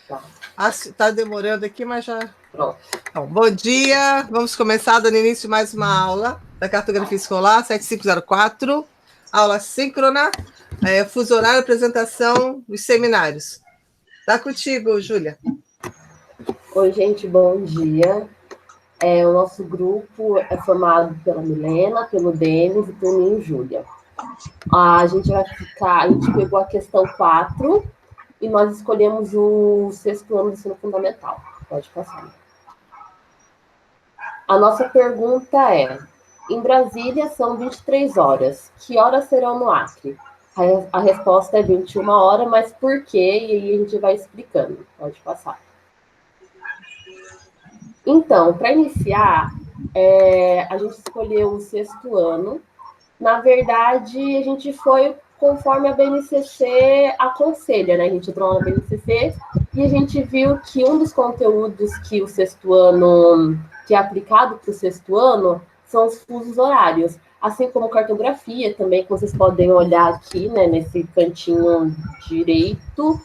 Tá. Está demorando aqui, mas já... Pronto. Então, bom dia, vamos começar dando início a mais uma aula da Cartografia Escolar 7504, aula síncrona, fuso horário, apresentação dos seminários. Está contigo, Júlia. Oi, gente, bom dia. O nosso grupo é formado pela Milena, pelo Denis e por mim e Júlia. A gente pegou a questão 4 e nós escolhemos o 6º ano do ensino fundamental. Pode passar. A nossa pergunta é: em Brasília são 23 horas. Que horas serão no Acre? A resposta é 21 horas, mas por quê? E aí a gente vai explicando. Pode passar. Então, para iniciar, a gente escolheu o 6º ano. Na verdade, a gente foi conforme a BNCC aconselha, né? A gente entrou na BNCC e a gente viu que um dos conteúdos que o 6º ano, que é aplicado para o 6º ano, são os fusos horários, assim como cartografia também, que vocês podem olhar aqui, né, nesse cantinho direito,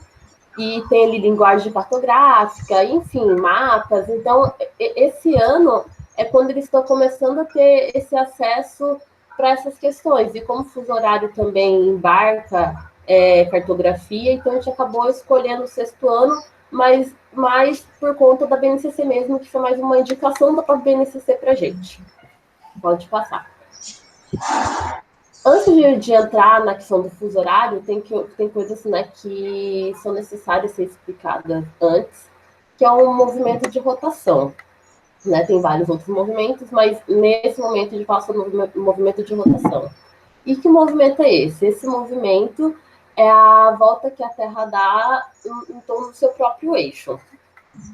e tem ali linguagem cartográfica, enfim, mapas. Então, esse ano é quando eles estão começando a ter esse acesso para essas questões. E como o fuso horário também embarca cartografia, então a gente acabou escolhendo o 6º ano, mas mais por conta da BNCC mesmo, que foi mais uma indicação da própria BNCC para a gente. Pode passar. Antes de entrar na questão do fuso horário, tem coisas, né, que são necessárias ser explicadas antes, que é um movimento de rotação. Né? Tem vários outros movimentos, mas nesse momento a gente passa no movimento de rotação. E que movimento é esse? Esse movimento é a volta que a Terra dá em torno do seu próprio eixo.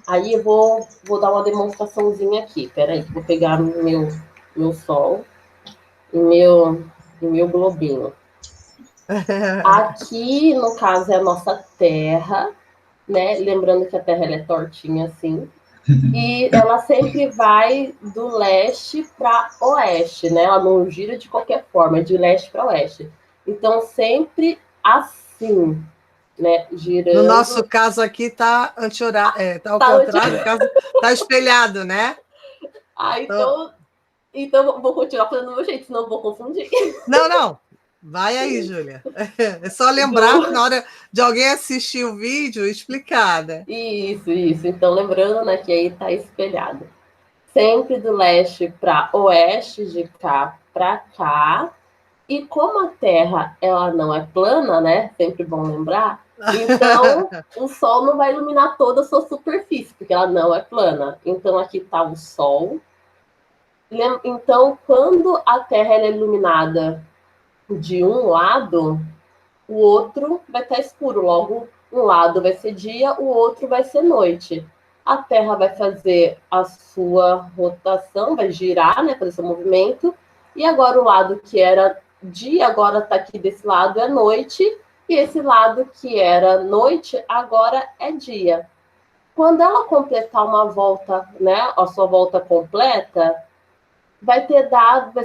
Aí eu vou dar uma demonstraçãozinha aqui. Peraí, vou pegar meu Sol e meu globinho. Aqui, no caso, é a nossa Terra, né? Lembrando que a Terra ela é tortinha assim. E ela sempre vai do leste para oeste, né? Ela não gira de qualquer forma, é de leste para oeste. Então, sempre assim, né? Girando. No nosso caso aqui está tá ao contrário, está espelhado, né? Então vou continuar fazendo do meu jeito, senão vou confundir. Não. Vai aí, Júlia. É só lembrar na hora de alguém assistir o vídeo explicar, né? Isso. Então, lembrando, né, que aí está espelhado. Sempre do leste para oeste, de cá para cá. E como a Terra ela não é plana, né? Sempre bom lembrar. Então, o Sol não vai iluminar toda a sua superfície, porque ela não é plana. Então, aqui está o Sol. Então, quando a Terra é iluminada de um lado, o outro vai estar escuro. Logo, um lado vai ser dia, o outro vai ser noite. A Terra vai fazer a sua rotação, vai girar, né, fazer seu movimento. E agora o lado que era dia, agora está aqui desse lado, é noite. E esse lado que era noite, agora é dia. Quando ela completar uma volta, né, a sua volta completa, vai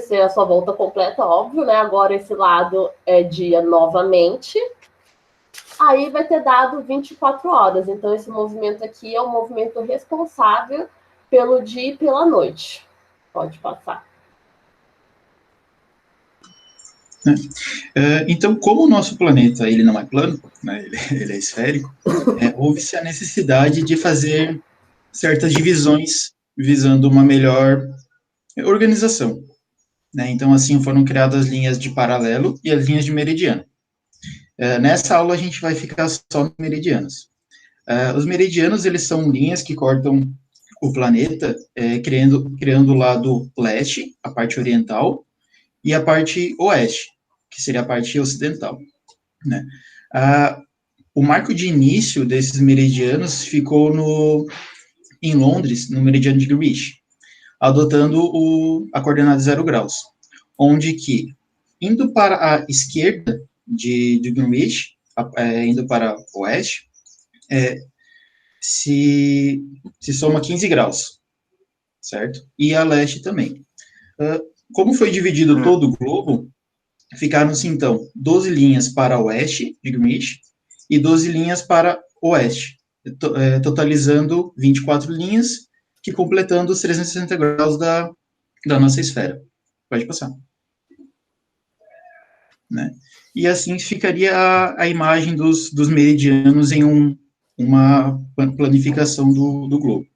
ser a sua volta completa, óbvio, né? Agora esse lado é dia novamente. Aí vai ter dado 24 horas. Então, esse movimento aqui é um movimento responsável pelo dia e pela noite. Pode passar. Então, como o nosso planeta ele não é plano, né, ele é esférico, houve-se a necessidade de fazer certas divisões visando uma melhor organização. Né? Então, assim, foram criadas as linhas de paralelo e as linhas de meridiano. Nessa aula, a gente vai ficar só nos meridianos. Os meridianos, eles são linhas que cortam o planeta, criando o lado leste, a parte oriental, e a parte oeste, que seria a parte ocidental. Né? O marco de início desses meridianos ficou em Londres, no meridiano de Greenwich, adotando a coordenada 0 graus, onde que, indo para a esquerda de Greenwich, indo para o oeste, se soma 15 graus, certo? E a leste também. Como foi dividido todo o globo, ficaram-se, então, 12 linhas para oeste de Greenwich e 12 linhas para oeste, totalizando 24 linhas, que completando os 360 graus da nossa esfera. Pode passar. Né? E assim ficaria a imagem dos meridianos em uma planificação do globo.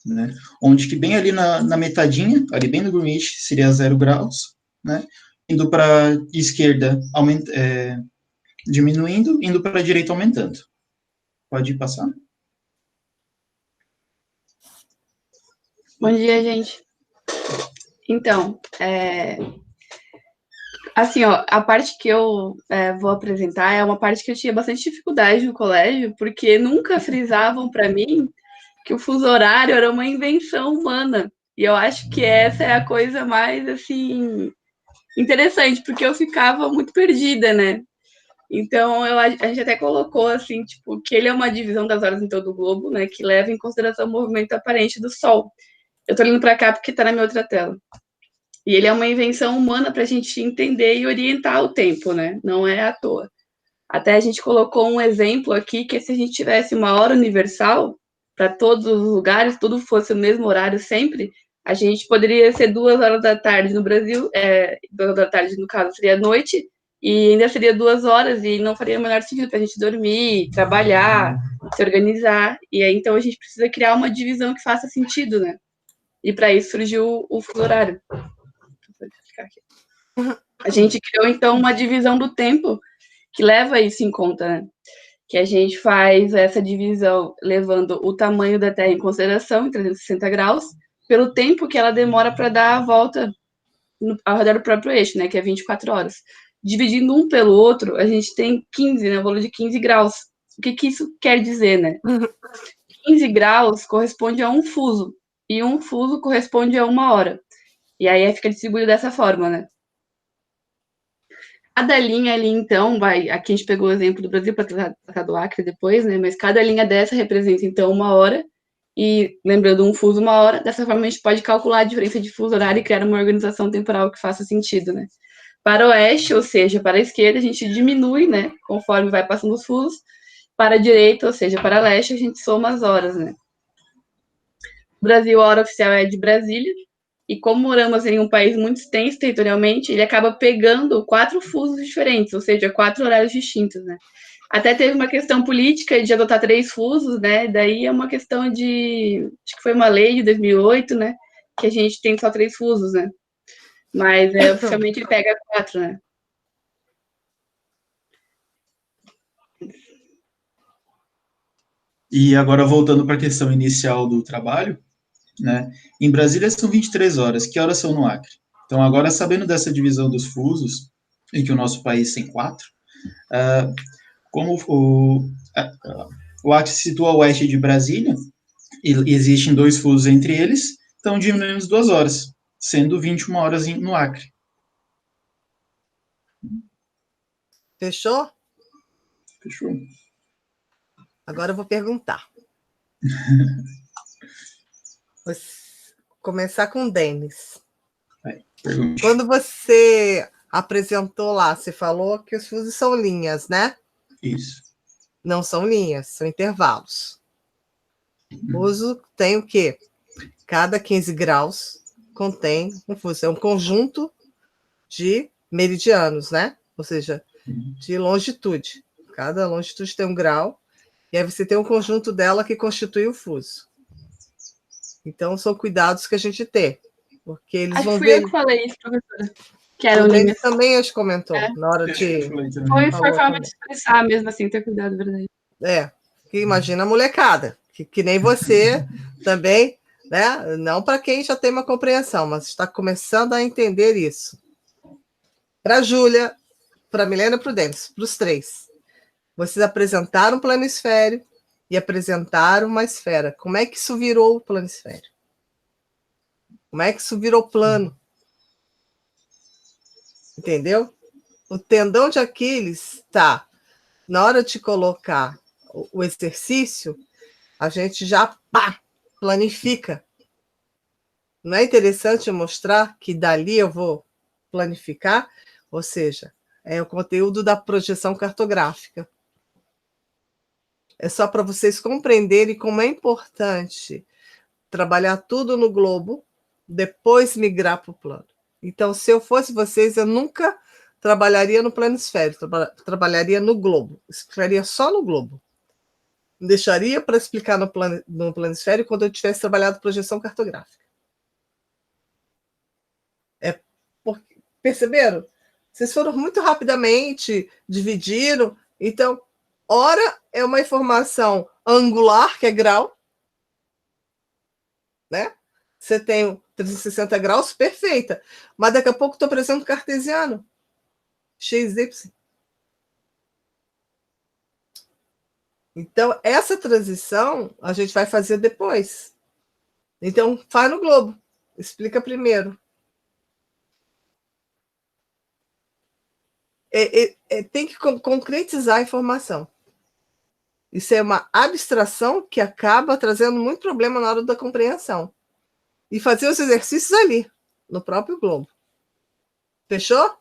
Né? Onde que bem ali na metadinha, ali bem no Greenwich, seria 0 graus, né? Indo para a esquerda, diminuindo, indo para a direita, aumentando. Pode passar? Bom dia, gente. Então, assim, ó, a parte que eu vou apresentar é uma parte que eu tinha bastante dificuldade no colégio, porque nunca frisavam para mim que o fuso horário era uma invenção humana. E eu acho que essa é a coisa mais, assim, interessante, porque eu ficava muito perdida, né? Então, a gente até colocou, assim, tipo, que ele é uma divisão das horas em todo o globo, né? Que leva em consideração o movimento aparente do Sol. Eu tô olhando para cá porque tá na minha outra tela. E ele é uma invenção humana para a gente entender e orientar o tempo, né? Não é à toa. Até a gente colocou um exemplo aqui, que se a gente tivesse uma hora universal, para todos os lugares, tudo fosse o mesmo horário sempre, a gente poderia ser 2 horas da tarde no Brasil, 2 horas da tarde, no caso, seria noite, e ainda seria 2 horas, e não faria o menor sentido para a gente dormir, trabalhar, se organizar. E aí, então, a gente precisa criar uma divisão que faça sentido, né? E para isso surgiu o fuso horário. A gente criou, então, uma divisão do tempo que leva isso em conta, né? Que a gente faz essa divisão levando o tamanho da Terra em consideração, em 360 graus, pelo tempo que ela demora para dar a volta ao redor do próprio eixo, né? Que é 24 horas. Dividindo um pelo outro, a gente tem 15, né? O valor de 15 graus. O que isso quer dizer, né? 15 graus corresponde a um fuso, e um fuso corresponde a 1 hora. E aí fica distribuído dessa forma, né? Cada linha ali, então, aqui a gente pegou o exemplo do Brasil para tratar do Acre depois, né? Mas cada linha dessa representa, então, 1 hora. E, lembrando, um fuso, 1 hora. Dessa forma, a gente pode calcular a diferença de fuso horário e criar uma organização temporal que faça sentido, né? Para o oeste, ou seja, para a esquerda, a gente diminui, né? Conforme vai passando os fusos. Para a direita, ou seja, para leste, a gente soma as horas, né? O Brasil, a hora oficial é de Brasília. E como moramos em um país muito extenso territorialmente, ele acaba pegando 4 fusos diferentes, ou seja, 4 horários distintos, né? Até teve uma questão política de adotar 3 fusos, né? Daí é uma questão de... Acho que foi uma lei de 2008, né? Que a gente tem só 3 fusos, né? Mas oficialmente ele pega 4, né? E agora, voltando para a questão inicial do trabalho, né? Em Brasília são 23 horas. Que horas são no Acre? Então, agora, sabendo dessa divisão dos fusos, e que o nosso país tem 4, como o Acre se situa a oeste de Brasília, e existem 2 fusos entre eles, então diminuímos 2 horas, sendo 21 horas no Acre. Fechou? Fechou. Agora eu vou perguntar. Vou começar com o Denis. Quando você apresentou lá, você falou que os fusos são linhas, né? Isso. Não são linhas, são intervalos. O fuso tem o quê? Cada 15 graus contém um fuso. É um conjunto de meridianos, né? Ou seja, de longitude. Cada longitude tem um grau. E aí você tem um conjunto dela que constitui o fuso. Então, são cuidados que a gente tem. Porque eles vão ver... eu que falei isso, professora. Que eram o Denis linhas. também acho que comentou, na hora de... Foi forma de expressar mesmo assim, ter cuidado, verdade. Que imagina a molecada, que nem você também, né? Não para quem já tem uma compreensão, mas está começando a entender isso. Para a Júlia, para a Milena e para o Denis, para os 3. Vocês apresentaram um planisfério e apresentaram uma esfera. Como é que isso virou o planisfério? Como é que isso virou plano? Entendeu? O tendão de Aquiles está, na hora de colocar o exercício, a gente já planifica. Não é interessante mostrar que dali eu vou planificar? Ou seja, é o conteúdo da projeção cartográfica. é só para vocês compreenderem como é importante trabalhar tudo no globo, depois migrar para o plano. Então, se eu fosse vocês, eu nunca trabalharia no planisfério, trabalharia no globo, explicaria só no globo. Deixaria para explicar no planisfério quando eu tivesse trabalhado projeção cartográfica. Perceberam? Vocês foram muito rapidamente, dividiram. Então, ora é uma informação angular, que é grau, né? Você tem 360 graus, perfeita. Mas daqui a pouco estou apresentando cartesiano. X, Y. Então, essa transição a gente vai fazer depois. Então, faz no globo. Explica primeiro. Tem que concretizar a informação. Isso é uma abstração que acaba trazendo muito problema na hora da compreensão. E fazer os exercícios ali, no próprio globo. Fechou?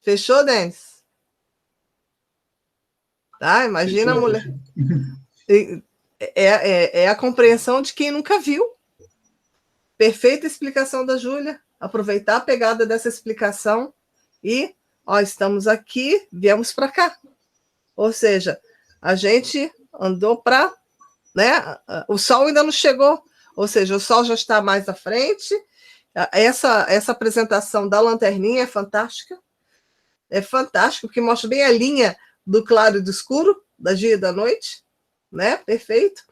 Fechou, Denis? Tá? Imagina a mulher. É a compreensão de quem nunca viu. Perfeita explicação da Júlia. Aproveitar a pegada dessa explicação e, estamos aqui, viemos para cá. Ou seja, a gente andou para, né? O sol ainda não chegou, ou seja, o sol já está mais à frente. Essa apresentação da lanterninha é fantástica. É fantástico, porque mostra bem a linha do claro e do escuro, da dia e da noite, né? Perfeito.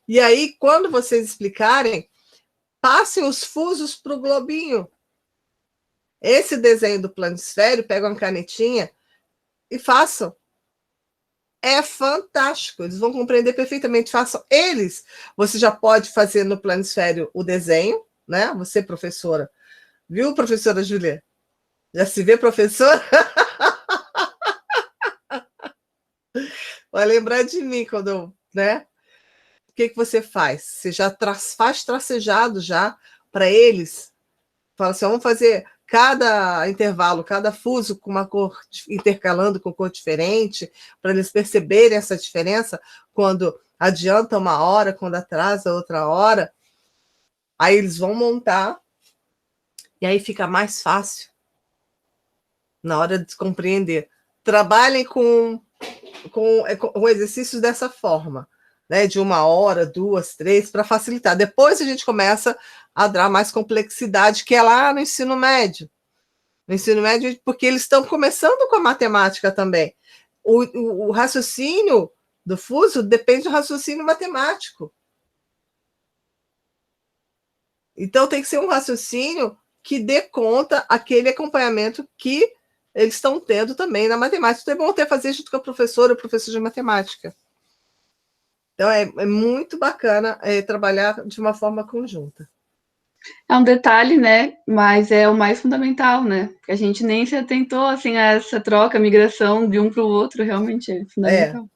E aí, quando vocês explicarem, passem os fusos para o globinho. Esse desenho do planisfério, pega uma canetinha e façam. É fantástico, eles vão compreender perfeitamente. Façam eles. Você já pode fazer no planisfério o desenho, né? Você, professora. Viu, professora Júlia? Já se vê, professora? Vai lembrar de mim quando eu, né? O que você faz? Você já faz tracejado já para eles. Fala assim, vamos fazer cada intervalo, cada fuso com uma cor, intercalando com cor diferente, para eles perceberem essa diferença quando adianta uma hora, quando atrasa outra hora. Aí eles vão montar e aí fica mais fácil na hora de compreender. Trabalhem com exercícios dessa forma, né? De 1 hora, 2, 3, para facilitar. Depois a gente começa a dar mais complexidade, que é lá no ensino médio. No ensino médio, porque eles estão começando com a matemática também. O raciocínio do fuso depende do raciocínio matemático. Então, tem que ser um raciocínio que dê conta aquele acompanhamento que eles estão tendo também na matemática. Então, é bom até fazer junto com a professora, o professor de matemática. Então, é muito bacana trabalhar de uma forma conjunta. É um detalhe, né? Mas é o mais fundamental, né? Porque a gente nem se atentou assim, a essa troca, a migração de um para o outro, realmente é fundamental.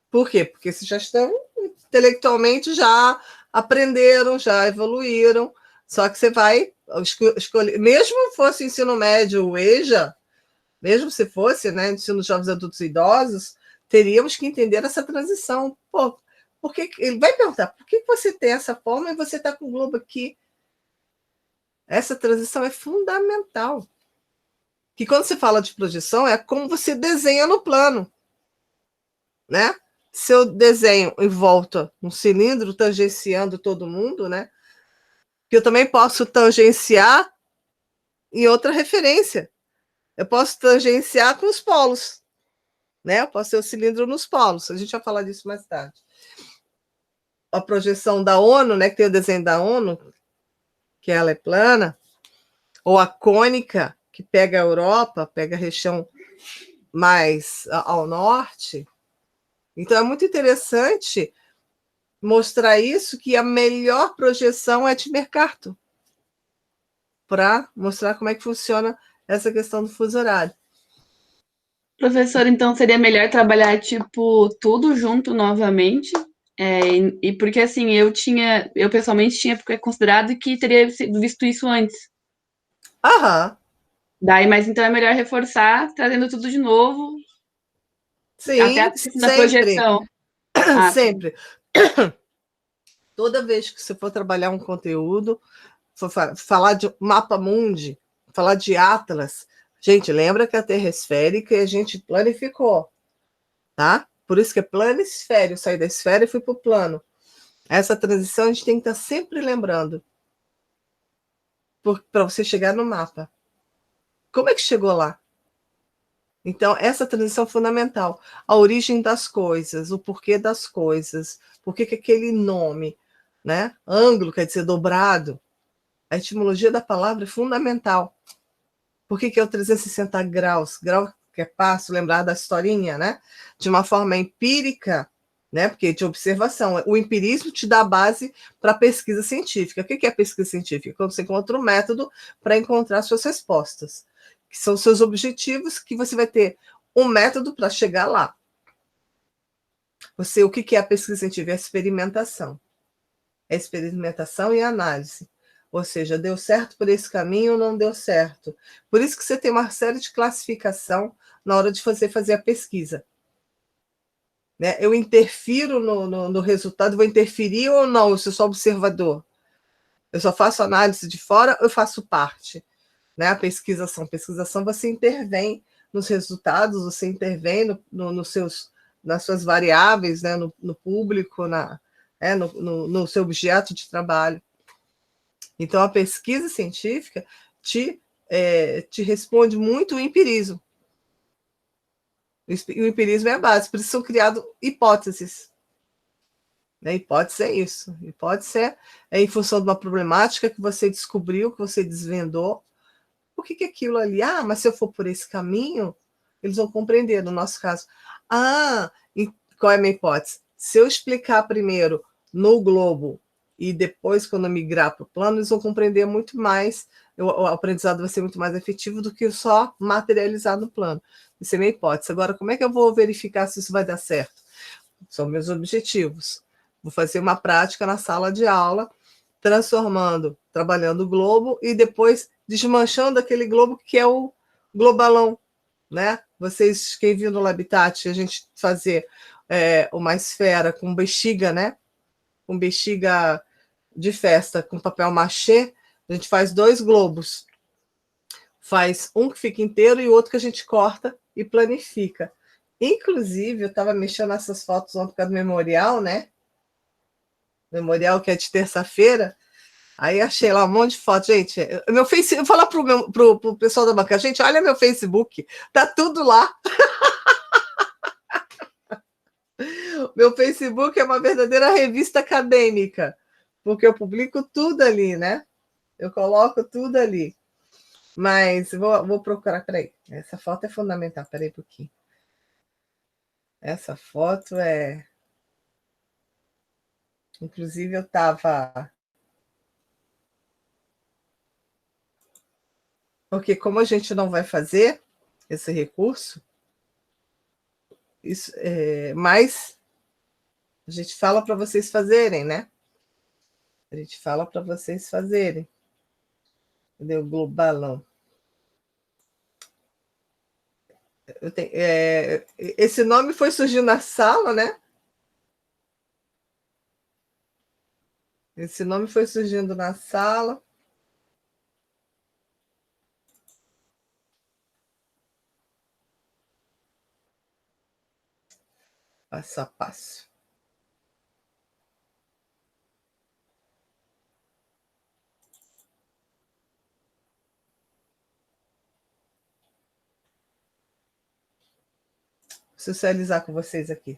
Por quê? Porque vocês já estão intelectualmente, já aprenderam, já evoluíram. Só que você vai escolher, mesmo fosse ensino médio, o EJA, mesmo se fosse, né, ensino de jovens adultos e idosos, teríamos que entender essa transição. Pô, porque ele vai perguntar, por que você tem essa forma e você está com o globo aqui? Essa transição é fundamental. Que quando você fala de projeção, é como você desenha no plano, né? Se eu desenho em volta um cilindro tangenciando todo mundo, né? Que eu também posso tangenciar em outra referência. Eu posso tangenciar com os polos, né? Eu posso ter o cilindro nos polos. A gente vai falar disso mais tarde. A projeção da ONU, né? Que tem o desenho da ONU, que ela é plana, ou a cônica, que pega a Europa, pega a região mais ao norte. Então, é muito interessante mostrar isso, que a melhor projeção é de Mercator, para mostrar como é que funciona essa questão do fuso horário. Professor, então seria melhor trabalhar, tipo, tudo junto novamente? E porque, assim, eu pessoalmente tinha considerado que teria visto isso antes. Aham. Daí, mas então é melhor reforçar, trazendo tudo de novo. Sim, Até na projeção. Sempre. Toda vez que você for trabalhar um conteúdo, for falar de mapa mundi, falar de Atlas, gente, lembra que a Terra é esférica e a gente planificou, tá? Por isso que é planisfério, eu saí da esfera e fui para o plano. Essa transição a gente tem que estar sempre lembrando, para você chegar no mapa. Como é que chegou lá? Então, essa transição é fundamental. A origem das coisas, o porquê das coisas, por que aquele nome, né? Ângulo quer dizer dobrado. A etimologia da palavra é fundamental. Por que é o 360 graus? Grau que é passo, lembrar da historinha, né? De uma forma empírica, né? Porque de observação. O empirismo te dá a base para a pesquisa científica. O que é pesquisa científica? Quando você encontra um método para encontrar suas respostas, que são seus objetivos, que você vai ter um método para chegar lá. O que é a pesquisa científica? É a experimentação. É experimentação e análise. Ou seja, deu certo por esse caminho ou não deu certo. Por isso que você tem uma série de classificação na hora de fazer a pesquisa. Né? Eu interfiro no resultado, vou interferir ou não? Eu sou só observador. Eu só faço análise de fora ou eu faço parte? Né? A pesquisação. Você intervém nos resultados, você intervém nas suas variáveis, né? no público, no seu objeto de trabalho. Então, a pesquisa científica te responde muito o empirismo. O empirismo é a base, por isso são criadas hipóteses. Né? Hipótese é isso. Hipótese é em função de uma problemática que você descobriu, que você desvendou. Por que aquilo ali? Ah, mas se eu for por esse caminho, eles vão compreender, no nosso caso. Ah, e qual é a minha hipótese? Se eu explicar primeiro no globo e depois, quando eu migrar para o plano, eles vão compreender muito mais, o aprendizado vai ser muito mais efetivo do que só materializar no plano. Isso é minha hipótese. Agora, como é que eu vou verificar se isso vai dar certo? São meus objetivos. Vou fazer uma prática na sala de aula, trabalhando o globo e depois desmanchando aquele globo que é o globalão, né? Vocês, quem viu no Labitat, a gente fazer uma esfera com bexiga, né? Com bexiga de festa, com papel machê, a gente faz 2 globos. Faz um que fica inteiro e o outro que a gente corta e planifica. Inclusive, eu estava mexendo nessas fotos ontem por causa do memorial, né? Memorial que é de terça-feira. Aí achei lá um monte de foto, gente. Meu Facebook, eu vou falar pro pessoal da banca, gente, olha meu Facebook, tá tudo lá. Meu Facebook é uma verdadeira revista acadêmica, porque eu publico tudo ali, né? Eu coloco tudo ali. Mas vou procurar, peraí. Essa foto é fundamental, peraí um pouquinho. Essa foto é... Inclusive, eu estava... Porque como a gente não vai fazer esse recurso, isso, mas a gente fala para vocês fazerem, né? A gente fala para vocês fazerem. Cadê o globalão? Esse nome foi surgindo na sala, né? Esse nome foi surgindo na sala. Passo a passo. Vou socializar com vocês aqui.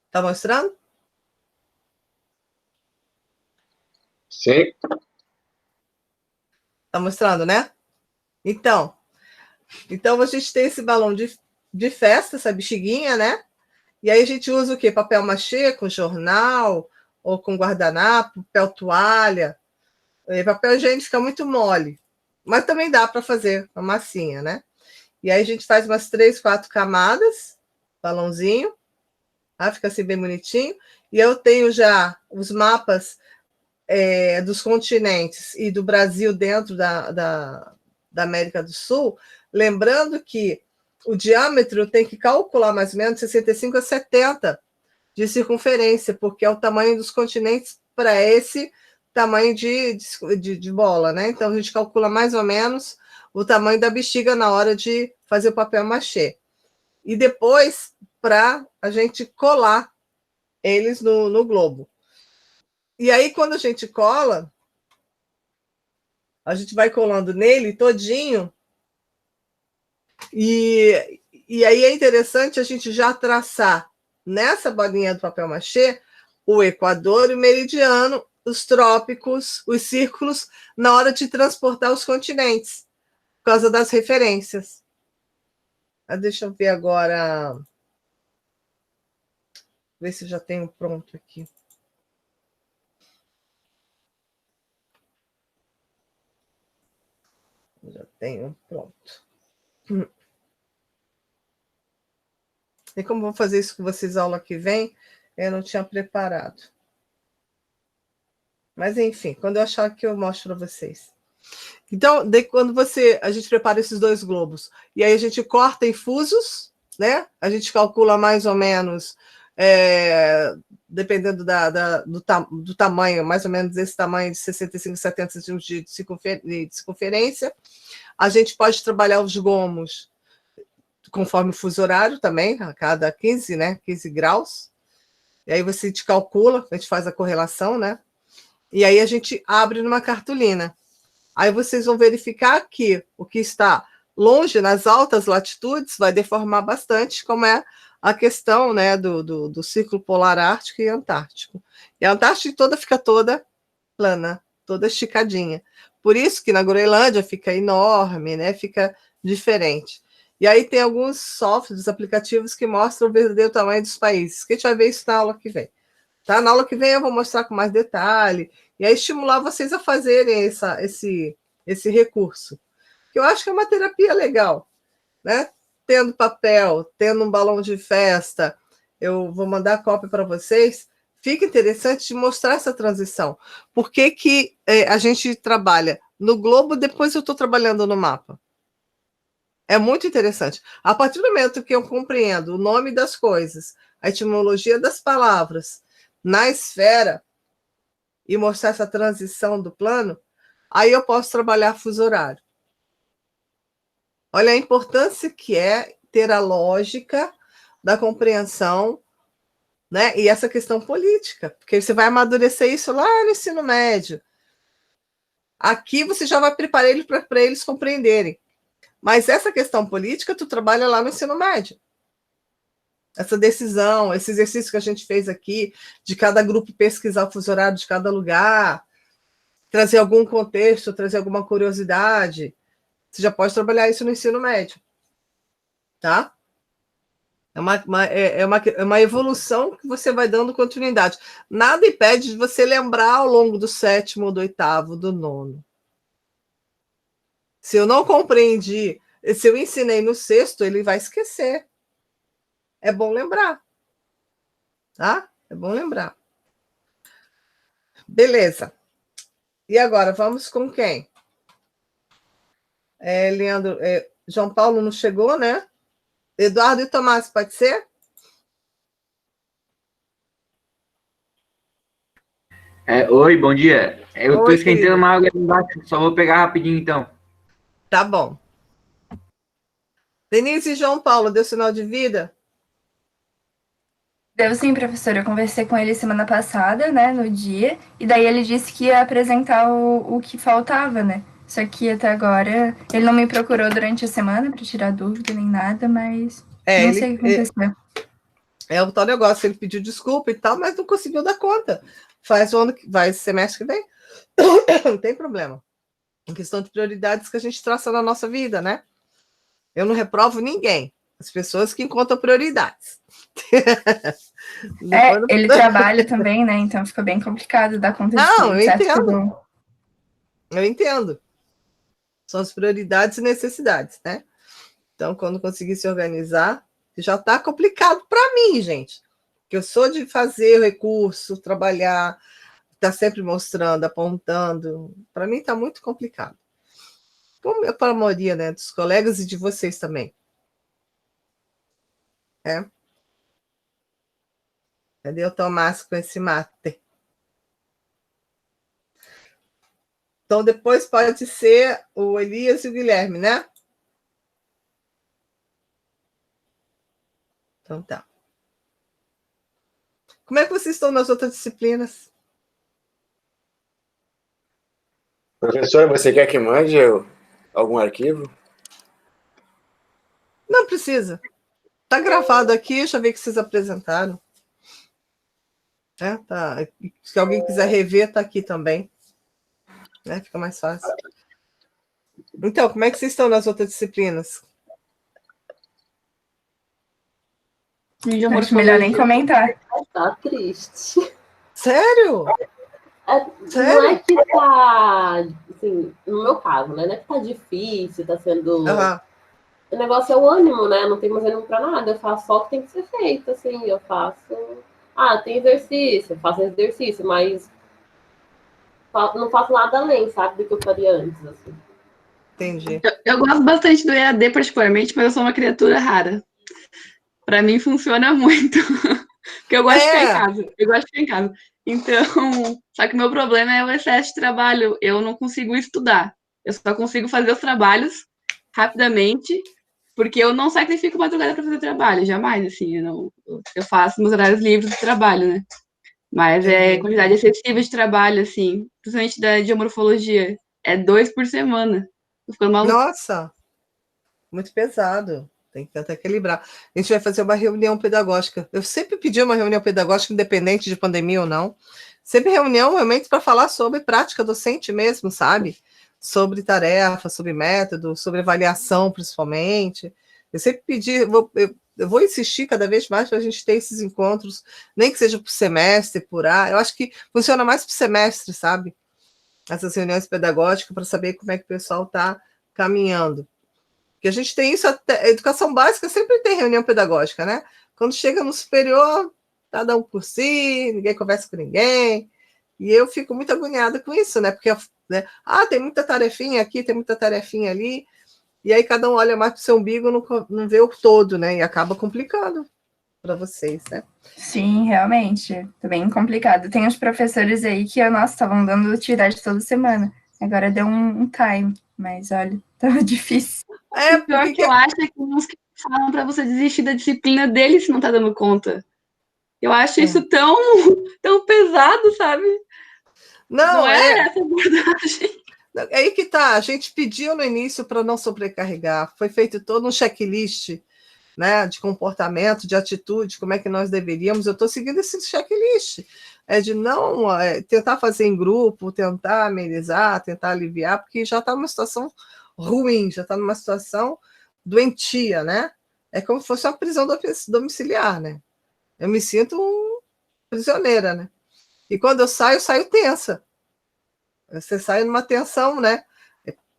Tá mostrando? Sim. Tá mostrando, né? Então a gente tem esse balão de festa, essa bexiguinha, né? E aí a gente usa o quê? Papel machê com jornal, ou com guardanapo, papel toalha. Papel higiênico fica muito mole, mas também dá para fazer uma massinha, né? E aí a gente faz umas 3, 4 camadas, balãozinho, tá? Fica assim bem bonitinho. E eu tenho já os mapas dos continentes e do Brasil dentro da América do Sul, lembrando que o diâmetro tem que calcular mais ou menos 65 a 70 de circunferência, porque é o tamanho dos continentes para esse tamanho de bola, né? Então, a gente calcula mais ou menos o tamanho da bexiga na hora de fazer o papel machê. E depois, para a gente colar eles no globo. E aí, quando a gente cola, a gente vai colando nele todinho, e aí é interessante a gente já traçar nessa bolinha do papel machê o equador e o meridiano, os trópicos, os círculos, na hora de transportar os continentes, por causa das referências. Deixa eu ver agora, ver se eu já tenho pronto aqui. Já tenho pronto. E como vou fazer isso com vocês aula que vem, eu não tinha preparado. Mas, enfim, quando eu achar que eu mostro para vocês. Então, quando a gente prepara esses dois globos, e aí a gente corta em fusos, né? A gente calcula mais ou menos, dependendo do tamanho, mais ou menos esse tamanho de 65, 70 centímetros de circunferência. A gente pode trabalhar os gomos conforme o fuso horário também, a cada 15, né? 15 graus. E aí você te calcula, a gente faz a correlação, né? E aí a gente abre numa cartolina. Aí vocês vão verificar que o que está longe, nas altas latitudes, vai deformar bastante, como é a questão, né, do círculo polar ártico e antártico. E a Antártica fica toda plana, toda esticadinha. Por isso que na Groenlândia fica enorme, né, fica diferente. E aí tem alguns softwares, aplicativos que mostram o verdadeiro tamanho dos países, que a gente vai ver isso na aula que vem. Tá? Na aula que vem eu vou mostrar com mais detalhe, e aí estimular vocês a fazerem esse recurso. Que eu acho que é uma terapia legal, né? Tendo papel, tendo um balão de festa, eu vou mandar a cópia para vocês. Fica interessante de mostrar essa transição. Por que a gente trabalha no globo, depois eu estou trabalhando no mapa? É muito interessante. A partir do momento que eu compreendo o nome das coisas, a etimologia das palavras na esfera e mostrar essa transição do plano, aí eu posso trabalhar fuso horário. Olha a importância que é ter a lógica da compreensão, né? E essa questão política, porque você vai amadurecer isso lá no ensino médio. Aqui você já vai preparar eles para eles compreenderem. Mas essa questão política, tu trabalha lá no ensino médio. Essa decisão, esse exercício que a gente fez aqui, de cada grupo pesquisar o fuso horário de cada lugar, trazer algum contexto, trazer alguma curiosidade, você já pode trabalhar isso no ensino médio. Tá? É uma evolução que você vai dando continuidade. Nada impede de você lembrar ao longo do 7º, do 8º, do 9º. Se eu não compreendi, se eu ensinei no 6º, ele vai esquecer. É bom lembrar. Tá? É bom lembrar. Beleza. E agora, vamos com quem? Leandro, João Paulo não chegou, né? Eduardo e Tomás, pode ser? Oi, bom dia. Eu tô Oi, esquentando querido. uma água ali embaixo, só vou pegar rapidinho então. Tá bom. Denise e João Paulo, deu sinal de vida? Deu sim, professora. Eu conversei com ele semana passada, né, no dia, e daí ele disse que ia apresentar o que faltava, né? Só que até agora ele não me procurou durante a semana para tirar dúvida nem nada, mas não sei o que aconteceu. É o tal negócio, ele pediu desculpa e tal, mas não conseguiu dar conta. Vai semestre que vem. Não tem problema. Em questão de prioridades que a gente traça na nossa vida, né? Eu não reprovo ninguém. As pessoas que encontram prioridades. Ele trabalha também, né? Então fica bem complicado dar conta de Não, tudo, eu certo? entendo. Eu entendo. São as prioridades e necessidades, né? Então, quando conseguir se organizar, já está complicado para mim, gente. Que eu sou de fazer recurso, trabalhar, está sempre mostrando, apontando. Para mim está muito complicado. Como é para a maioria, né, dos colegas e de vocês também. Cadê o Tomás com esse mate? Então, depois pode ser o Elias e o Guilherme, né? Então, tá. Como é que vocês estão nas outras disciplinas? Professora, você quer que mande algum arquivo? Não precisa. Está gravado aqui, já vi que vocês apresentaram. Tá. Se alguém quiser rever, está aqui também. Fica mais fácil. Então, como é que vocês estão nas outras disciplinas? Acho melhor nem comentar. Tá triste. Sério? Não é que tá, assim, no meu caso, né? Não é que tá difícil, tá sendo... O negócio é o ânimo, né? Não tem mais ânimo pra nada. Eu faço só o que tem que ser feito, assim. Eu faço... tem exercício, eu faço exercício, mas não faço nada além, sabe? Do que eu faria antes, assim. Entendi. Eu gosto bastante do EAD, particularmente, mas eu sou uma criatura rara. Para mim, funciona muito. Porque eu gosto de ficar em casa. Eu gosto de ficar em casa. Então, só que o meu problema é o excesso de trabalho. Eu não consigo estudar. Eu só consigo fazer os trabalhos rapidamente, porque eu não sacrifico madrugada para fazer trabalho, jamais, assim. Eu faço meus horários livres de trabalho, né? Mas é quantidade excessiva de trabalho, assim, principalmente da geomorfologia. É 2 por semana. Tô ficando maluco. Nossa! Muito pesado. Tem que tentar equilibrar. A gente vai fazer uma reunião pedagógica. Eu sempre pedi uma reunião pedagógica, independente de pandemia ou não. Sempre reunião realmente para falar sobre prática docente mesmo, sabe? Sobre tarefa, sobre método, sobre avaliação, principalmente. Eu sempre pedi, eu vou insistir cada vez mais para a gente ter esses encontros, nem que seja por semestre, por ano. Eu acho que funciona mais por semestre, sabe? Essas reuniões pedagógicas para saber como é que o pessoal está caminhando. Porque a gente tem isso, até, a educação básica sempre tem reunião pedagógica, né? Quando chega no superior, cada um por si, ninguém conversa com ninguém. E eu fico muito agoniada com isso, né? Porque tem muita tarefinha aqui, tem muita tarefinha ali. E aí cada um olha mais para o seu umbigo, não vê o todo, né? E acaba complicando para vocês, né? Sim, realmente. Tá bem complicado. Tem uns professores aí que, nossa, estavam dando atividade toda semana. Agora deu um time, mas olha, tava difícil. O pior que eu acho é que uns que falam para você desistir da disciplina dele se não tá dando conta. Eu acho isso tão pesado, sabe? Não é essa abordagem. É aí que tá. A gente pediu no início para não sobrecarregar. Foi feito todo um checklist, né, de comportamento, de atitude, como é que nós deveríamos. Eu estou seguindo esse checklist. De não tentar fazer em grupo, tentar amenizar, tentar aliviar, porque já está numa situação ruim, já está numa situação doentia, né? É como se fosse uma prisão domiciliar, né? Eu me sinto prisioneira, né? E quando eu saio tensa. Você sai numa tensão, né?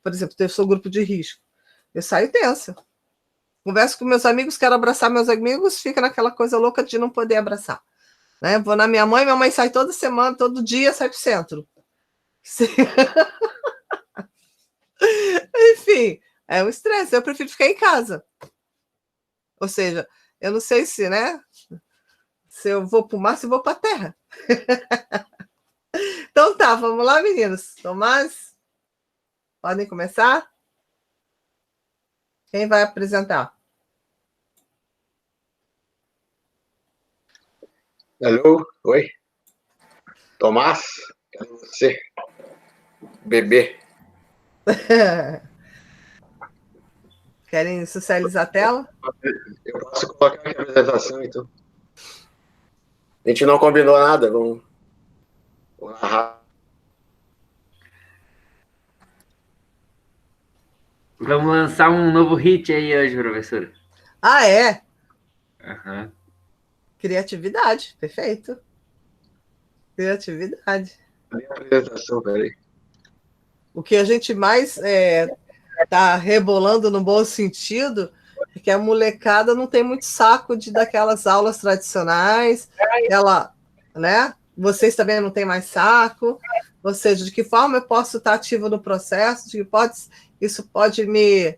Por exemplo, eu sou grupo de risco. Eu saio tensa. Converso com meus amigos, quero abraçar meus amigos, fica naquela coisa louca de não poder abraçar. Né? Vou na minha mãe sai toda semana, todo dia sai para o centro. Enfim, é um estresse. Eu prefiro ficar em casa. Ou seja, eu não sei se, né? Se eu vou para o mar, se eu vou para a terra. Então tá, vamos lá, meninos. Tomás, podem começar? Quem vai apresentar? Alô? Oi? Tomás? Cadê você? Bebê. Querem socializar a tela? Eu posso colocar aqui a apresentação, então. A gente não combinou nada, vamos narrar. Vamos lançar um novo hit aí hoje, professora. Ah, é? Uhum. Criatividade, perfeito. Criatividade. Cadê a apresentação, peraí? O que a gente mais tá rebolando no bom sentido é que a molecada não tem muito saco daquelas aulas tradicionais, ela, né? vocês também não têm mais saco? Ou seja, de que forma eu posso estar ativo no processo? De que isso pode me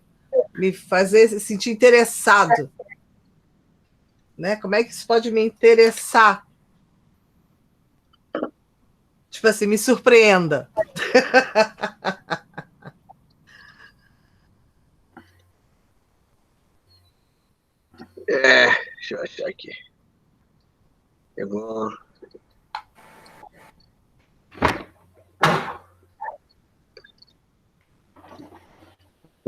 fazer sentir interessado? Né? Como é que isso pode me interessar? Tipo assim, me surpreenda. Deixa eu achar aqui. Eu vou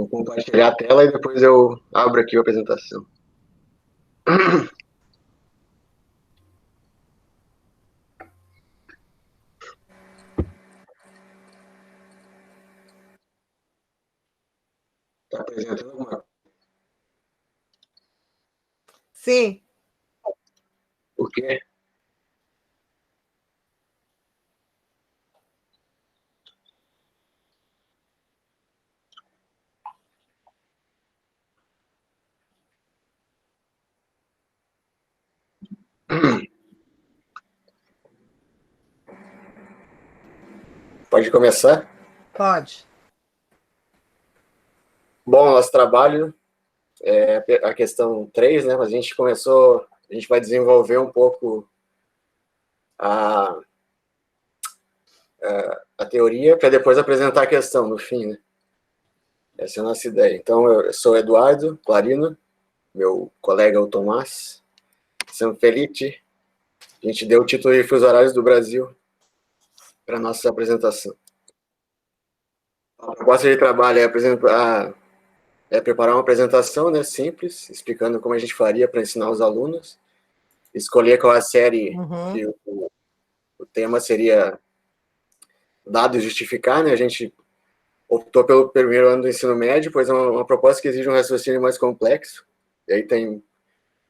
compartilhar a tela e depois eu abro aqui a apresentação. Está apresentando alguma coisa? Sim. O quê? Pode começar? Pode. Bom, nosso trabalho é a questão 3, né? Mas a gente vai desenvolver um pouco a teoria para depois apresentar a questão no fim, né? Essa é a nossa ideia. Então, eu sou Eduardo Clarino, meu colega é o Tomás Sanfelice. A gente deu o título de Fusos Horários do Brasil para nossa apresentação. A proposta de trabalho é preparar uma apresentação, né, simples, explicando como a gente faria para ensinar os alunos, escolher qual a série que o tema seria dado e justificar, né? A gente optou pelo primeiro ano do ensino médio, pois é uma proposta que exige um raciocínio mais complexo, e aí tem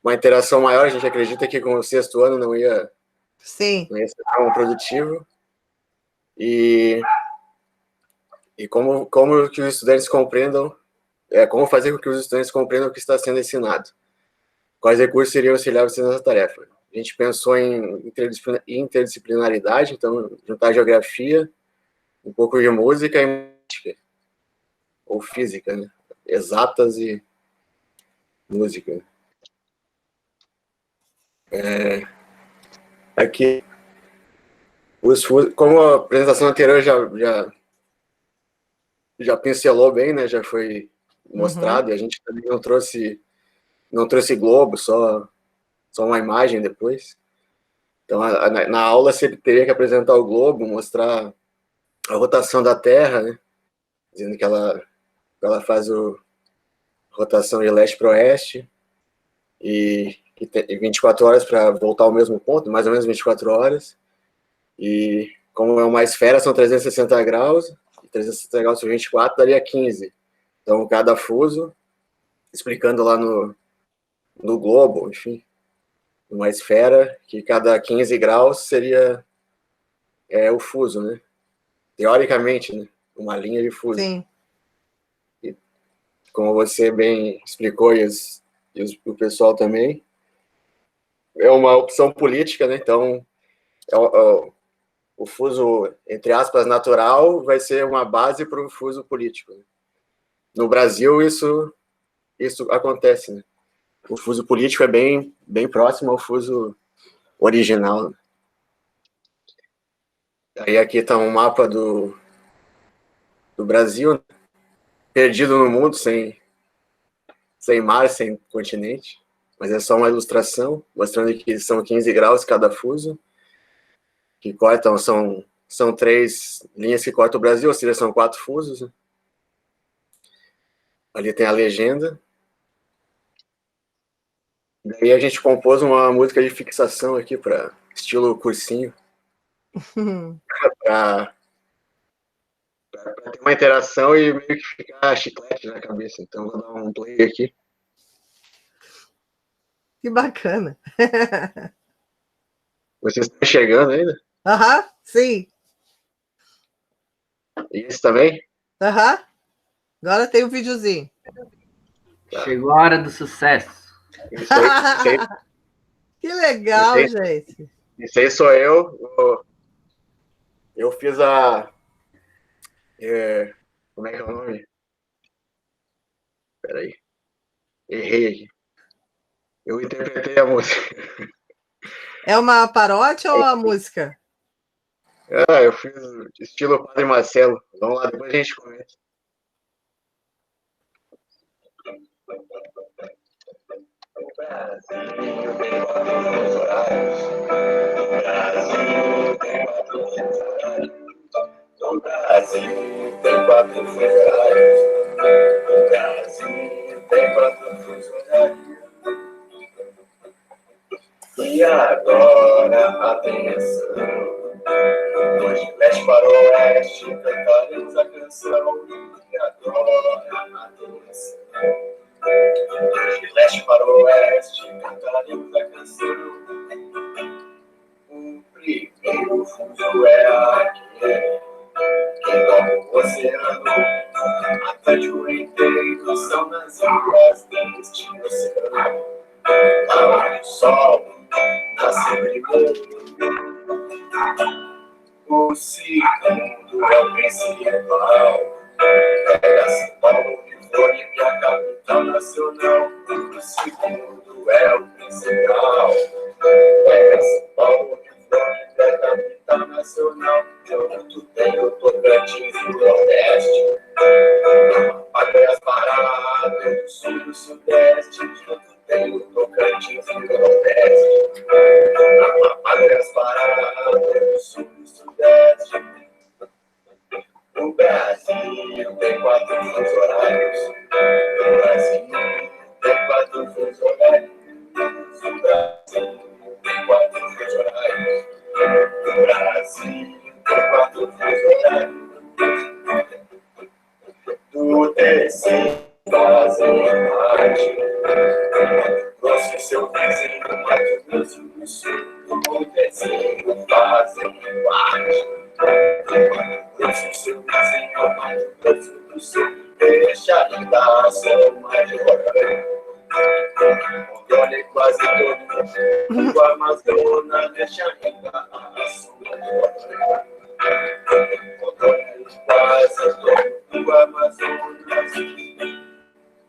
uma interação maior. A gente acredita que com o sexto ano não ia ser tão produtivo, e como que os estudantes compreendam, como fazer com que os estudantes compreendam o que está sendo ensinado. Quais recursos seriam auxiliares nessa tarefa? A gente pensou em interdisciplinaridade, então juntar geografia, um pouco de música e música, ou física, né? Exatas e música. Aqui, como a apresentação anterior já pincelou bem, né? Já foi mostrado, e a gente também não trouxe globo, só uma imagem depois. Então, na aula você teria que apresentar o globo, mostrar a rotação da Terra, né? Dizendo que ela faz rotação de leste para oeste, e 24 horas para voltar ao mesmo ponto, mais ou menos 24 horas. E como é uma esfera, são 360 graus, e 360 graus por 24 daria 15. Então, cada fuso, explicando lá no globo, enfim, uma esfera, que cada 15 graus seria o fuso, né? Teoricamente, né? Uma linha de fuso. Sim. E, como você bem explicou, e o pessoal também, é uma opção política, né? Então, o fuso, entre aspas, natural, vai ser uma base para o fuso político. No Brasil, isso acontece, né? O fuso político é bem próximo ao fuso original. Aí aqui está um mapa do Brasil, perdido no mundo, sem mar, sem continente, mas é só uma ilustração, mostrando que são 15 graus cada fuso, que cortam, são 3 linhas que cortam o Brasil, ou seja, são 4 fusos, né? Ali tem a legenda. Daí a gente compôs uma música de fixação aqui, para estilo cursinho, para ter uma interação e meio que ficar chiclete na cabeça. Então vou dar um play aqui. Que bacana. Vocês estão chegando ainda? Sim. E esse também? Agora tem um videozinho. Tá. Chegou a hora do sucesso. Que legal, gente. Esse aí sou eu. Eu fiz como é que é o nome? Peraí. Errei aqui. Eu interpretei a música. É uma paródia ou a música? Eu fiz estilo Padre Marcelo. Vamos lá, depois a gente comenta. O Brasil tem 4 fusos horários. O Brasil tem 4 fusos horários. O Brasil tem 4 fusos horários. O Brasil tem 4 fusos horários. E agora, atenção. Hoje leste para o oeste, cantaremos a canção. E agora, atenção. De leste para o oeste, cantaremos a canção. O primeiro fuso é aquele que toca o oceano. Atlântico inteiro são nas ilhas deste oceano. Lá onde o sol nasce primeiro. O segundo é o principal. É São Paulo, Floripa, a capital nacional. O segundo é o principal. É São Paulo, Floripa, a capital nacional. Junto tem o Tocantins e o Nordeste. Até as paradas do sul e do sudeste. Junto tem o Tocantins e o Nordeste. Até as paradas do sul e do sudeste. O Brasil tem 4 fusos horários. O Brasil tem 4 fusos horários. O Brasil tem 4 fusos horários. O Brasil tem 4 fusos horários. Do terceiro fazem parte. Grosso e seu vizinho, Mato Grosso do Sul. Do terceiro fazem parte. Grosso e seu vizinho, Mato Grosso do Sul. Deixa ainda sou maior. Rondônia é quase todo. O Amazonas deixa ainda sou maior. Rondônia é quase todo. O Amazonas.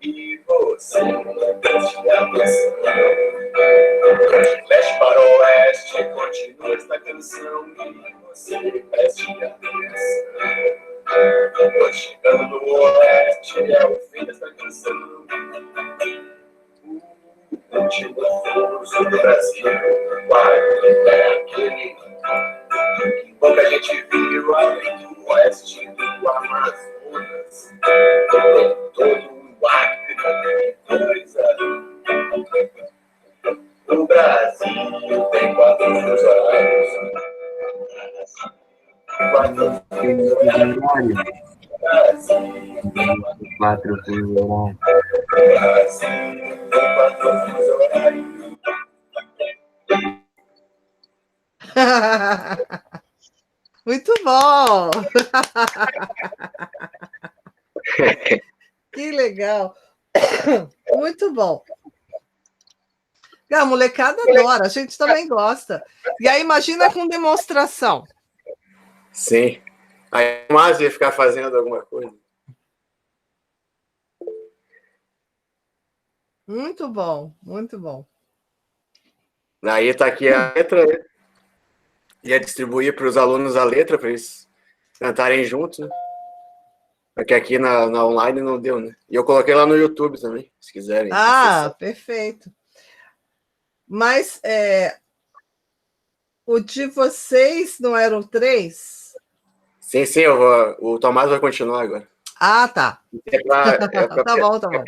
E você não preste atenção. De leste para o oeste, continua esta canção. E você preste atenção. Tô chegando no oeste, é o fim desta canção. O último fuso do Brasil, o quarto é aquele que pouca gente viu além do oeste do Amazonas. Tem todo o Acre, coisa. O Brasil tem 4 fusos horários. 4 fusos horários. Brasil tem 4 fusos horários. Brasil tem 4 fusos horários. Muito bom! Que legal! Muito bom. A molecada adora, a gente também gosta. E aí, imagina com demonstração. Sim. Aí, mas ia ficar fazendo alguma coisa. Muito bom, muito bom. Daí tá aqui a letra, né? Ia distribuir para os alunos a letra, para eles cantarem juntos, né? Porque aqui na online não deu, né? E eu coloquei lá no YouTube também, se quiserem. Ah, perfeito. Mas o de vocês não era o 3? Sim, o Tomás vai continuar agora. Ah, tá. Tá bom, tá bom.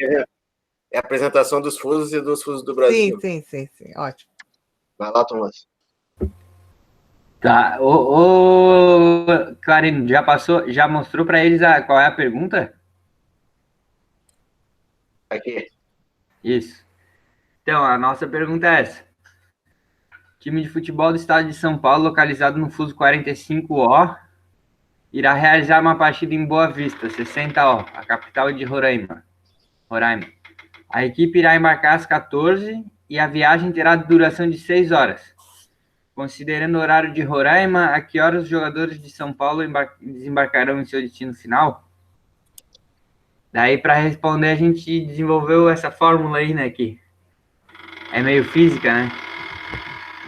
É a apresentação dos fusos e dos fusos do Brasil. Sim. Ótimo. Vai lá, Tomás. Tá. Clarino, já mostrou para eles qual é a pergunta? Aqui. Isso. Então, a nossa pergunta é essa. Time de futebol do estado de São Paulo, localizado no fuso 45O, irá realizar uma partida em Boa Vista, 60O, a capital de Roraima. A equipe irá embarcar às 14 e a viagem terá duração de 6 horas. considerando o horário de Roraima, a que horas os jogadores de São Paulo desembarcarão em seu destino final? Daí, para responder, a gente desenvolveu essa fórmula aí, né, que é meio física, né?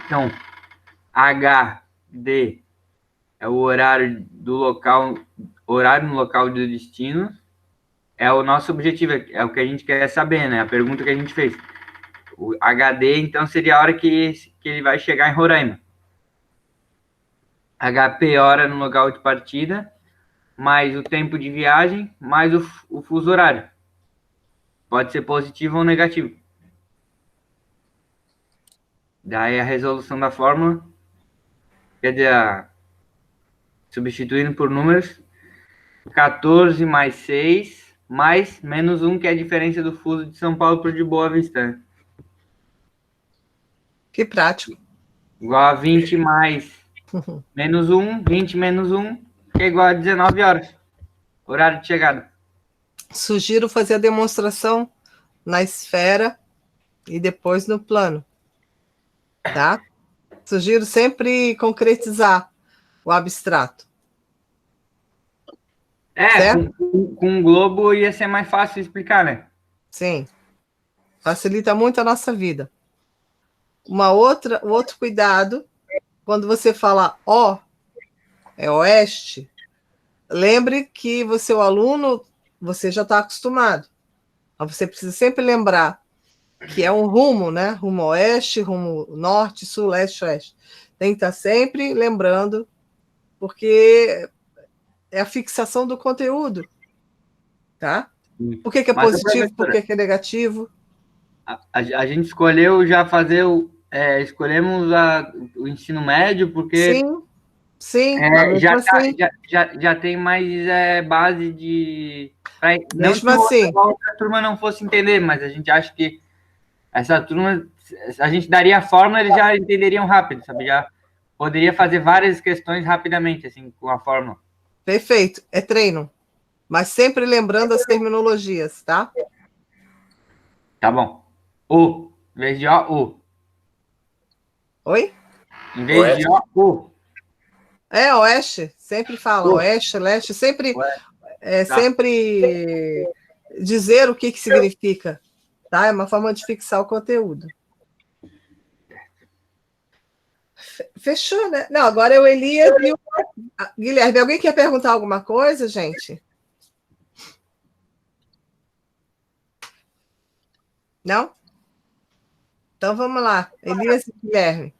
Então, HD é o horário do local, horário no local do destino, é o nosso objetivo, é o que a gente quer saber, né? A pergunta que a gente fez. O HD, então, seria a hora que ele vai chegar em Roraima. HP, hora no local de partida, mais o tempo de viagem, mais o fuso horário. Pode ser positivo ou negativo. Daí a resolução da fórmula, quer dizer, substituindo por números, 14 mais 6, mais menos 1, que é a diferença do fuso de São Paulo para o de Boa Vista. Né? Que prático. Igual a 20 mais menos 1, 20 menos 1, que é igual a 19 horas. Horário de chegada. Sugiro fazer a demonstração na esfera e depois no plano. Tá? Sugiro sempre concretizar o abstrato. Com um globo ia ser mais fácil explicar, né? Sim. Facilita muito a nossa vida. O outro cuidado, quando você fala ó, é oeste, lembre que você, o aluno, você já está acostumado. Mas você precisa sempre lembrar que é um rumo, né? Rumo oeste, rumo norte, sul, leste, oeste. Tem que estar sempre lembrando, porque é a fixação do conteúdo, tá? Por que é positivo, por que é negativo? A gente escolheu já fazer escolhemos o ensino médio porque sim, já tem mais base de mesmo assim, a outra turma não fosse entender, mas a gente acha que essa turma, a gente daria a fórmula, eles já entenderiam rápido, sabe? Já poderia fazer várias questões rapidamente, assim, com a fórmula. Perfeito, é treino. Mas sempre lembrando as terminologias, tá? Tá bom. O, em vez de o. Oi? Em vez de o. É, oeste, sempre fala, oeste, leste, sempre, sempre dizer o que significa, tá? É uma forma de fixar o conteúdo. Fechou, né? Não, agora é o Elias e o Guilherme. Alguém quer perguntar alguma coisa, gente? Não? Então vamos lá. Elias e Guilherme.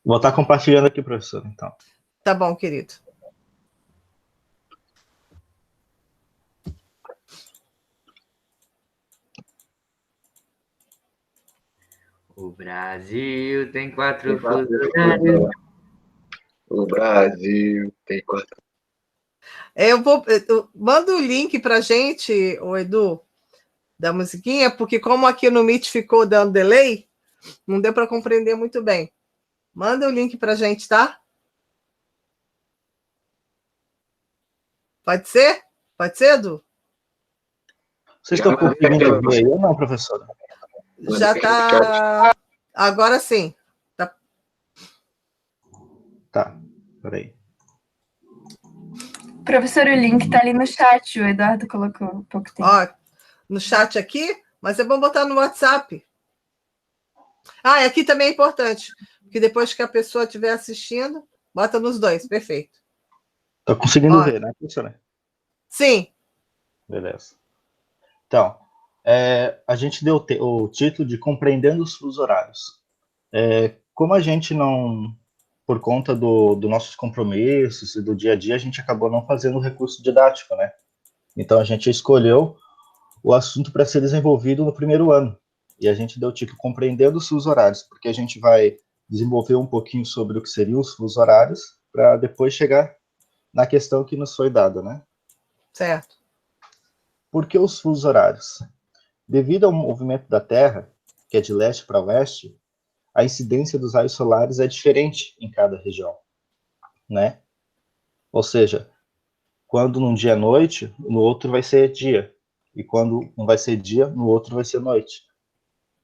Vou estar compartilhando aqui, professor, então. Tá bom, querido. O Brasil tem 4 fusos horários. O Brasil tem 4. Eu manda o link pra gente, o Edu, da musiquinha, porque como aqui no Meet ficou dando delay, não deu para compreender muito bem. Manda o link pra gente, tá? Pode ser? Pode ser, Edu? Vocês estão conseguindo ouvir aí ou não, professora? Já tá. Agora sim. Tá, peraí. Professor, o link tá ali no chat, o Eduardo colocou há pouco tempo. Ó, no chat aqui, mas é bom botar no WhatsApp. Ah, e aqui também é importante, porque depois que a pessoa estiver assistindo, bota nos dois, perfeito. Tá conseguindo ver, né, professora? Sim. Beleza. Então, a gente deu o título de Compreendendo os Fusos Horários. Como a gente não, por conta dos nossos compromissos e do dia a dia, a gente acabou não fazendo o recurso didático, né? Então, a gente escolheu o assunto para ser desenvolvido no primeiro ano. E a gente deu o título Compreendendo os Fusos Horários, porque a gente vai desenvolver um pouquinho sobre o que seriam os fusos horários, para depois chegar na questão que nos foi dada, né? Certo. Por que os fusos horários? Devido ao movimento da Terra, que é de leste para oeste, a incidência dos raios solares é diferente em cada região, né? Ou seja, quando num dia é noite, no outro vai ser dia. E quando não vai ser dia, no outro vai ser noite.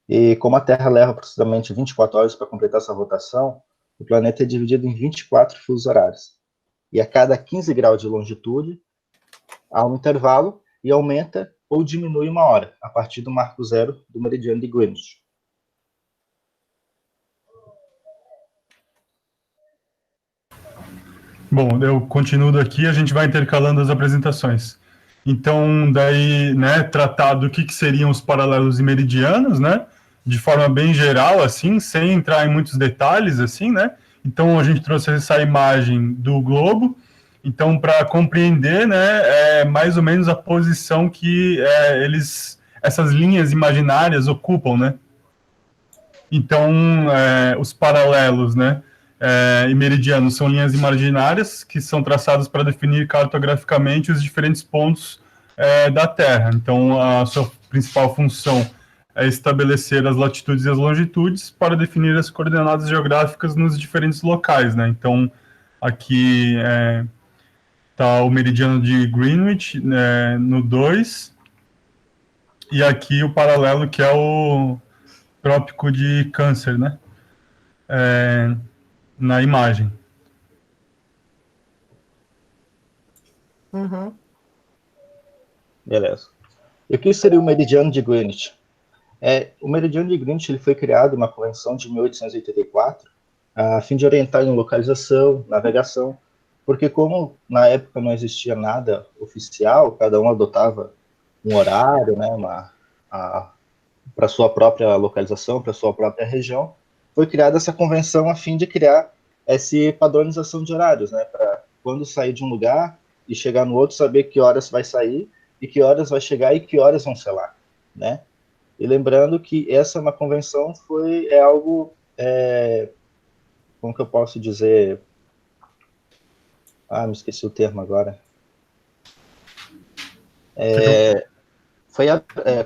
E como a Terra leva aproximadamente 24 horas para completar essa rotação, o planeta é dividido em 24 fusos horários. E a cada 15 graus de longitude, há um intervalo e aumenta ou diminui 1 hora, a partir do marco zero do meridiano de Greenwich. Bom, eu continuo daqui, a gente vai intercalando as apresentações. Então, daí, né, tratar do que seriam os paralelos e meridianos, né, de forma bem geral, assim, sem entrar em muitos detalhes, assim, né. Então, a gente trouxe essa imagem do globo. Então, para compreender, né, é mais ou menos a posição que essas linhas imaginárias ocupam, né. Então, os paralelos, né, e meridianos são linhas imaginárias que são traçadas para definir cartograficamente os diferentes pontos da Terra. Então, a sua principal função é estabelecer as latitudes e as longitudes para definir as coordenadas geográficas nos diferentes locais, né? Então, aqui está o meridiano de Greenwich, né, no 2, e aqui o paralelo que é o trópico de Câncer, né? Na imagem. Uhum. Beleza. E o que seria o meridiano de Greenwich? O meridiano de Greenwich ele foi criado uma convenção de 1884 a fim de orientar em localização, navegação, porque como na época não existia nada oficial, cada um adotava um horário, né, para sua própria localização, para sua própria região, foi criada essa convenção a fim de criar essa padronização de horários, né, para quando sair de um lugar e chegar no outro, saber que horas vai sair e que horas vai chegar e que horas vão ser lá, né? E lembrando que essa uma convenção é algo, como que eu posso dizer? Me esqueci o termo agora.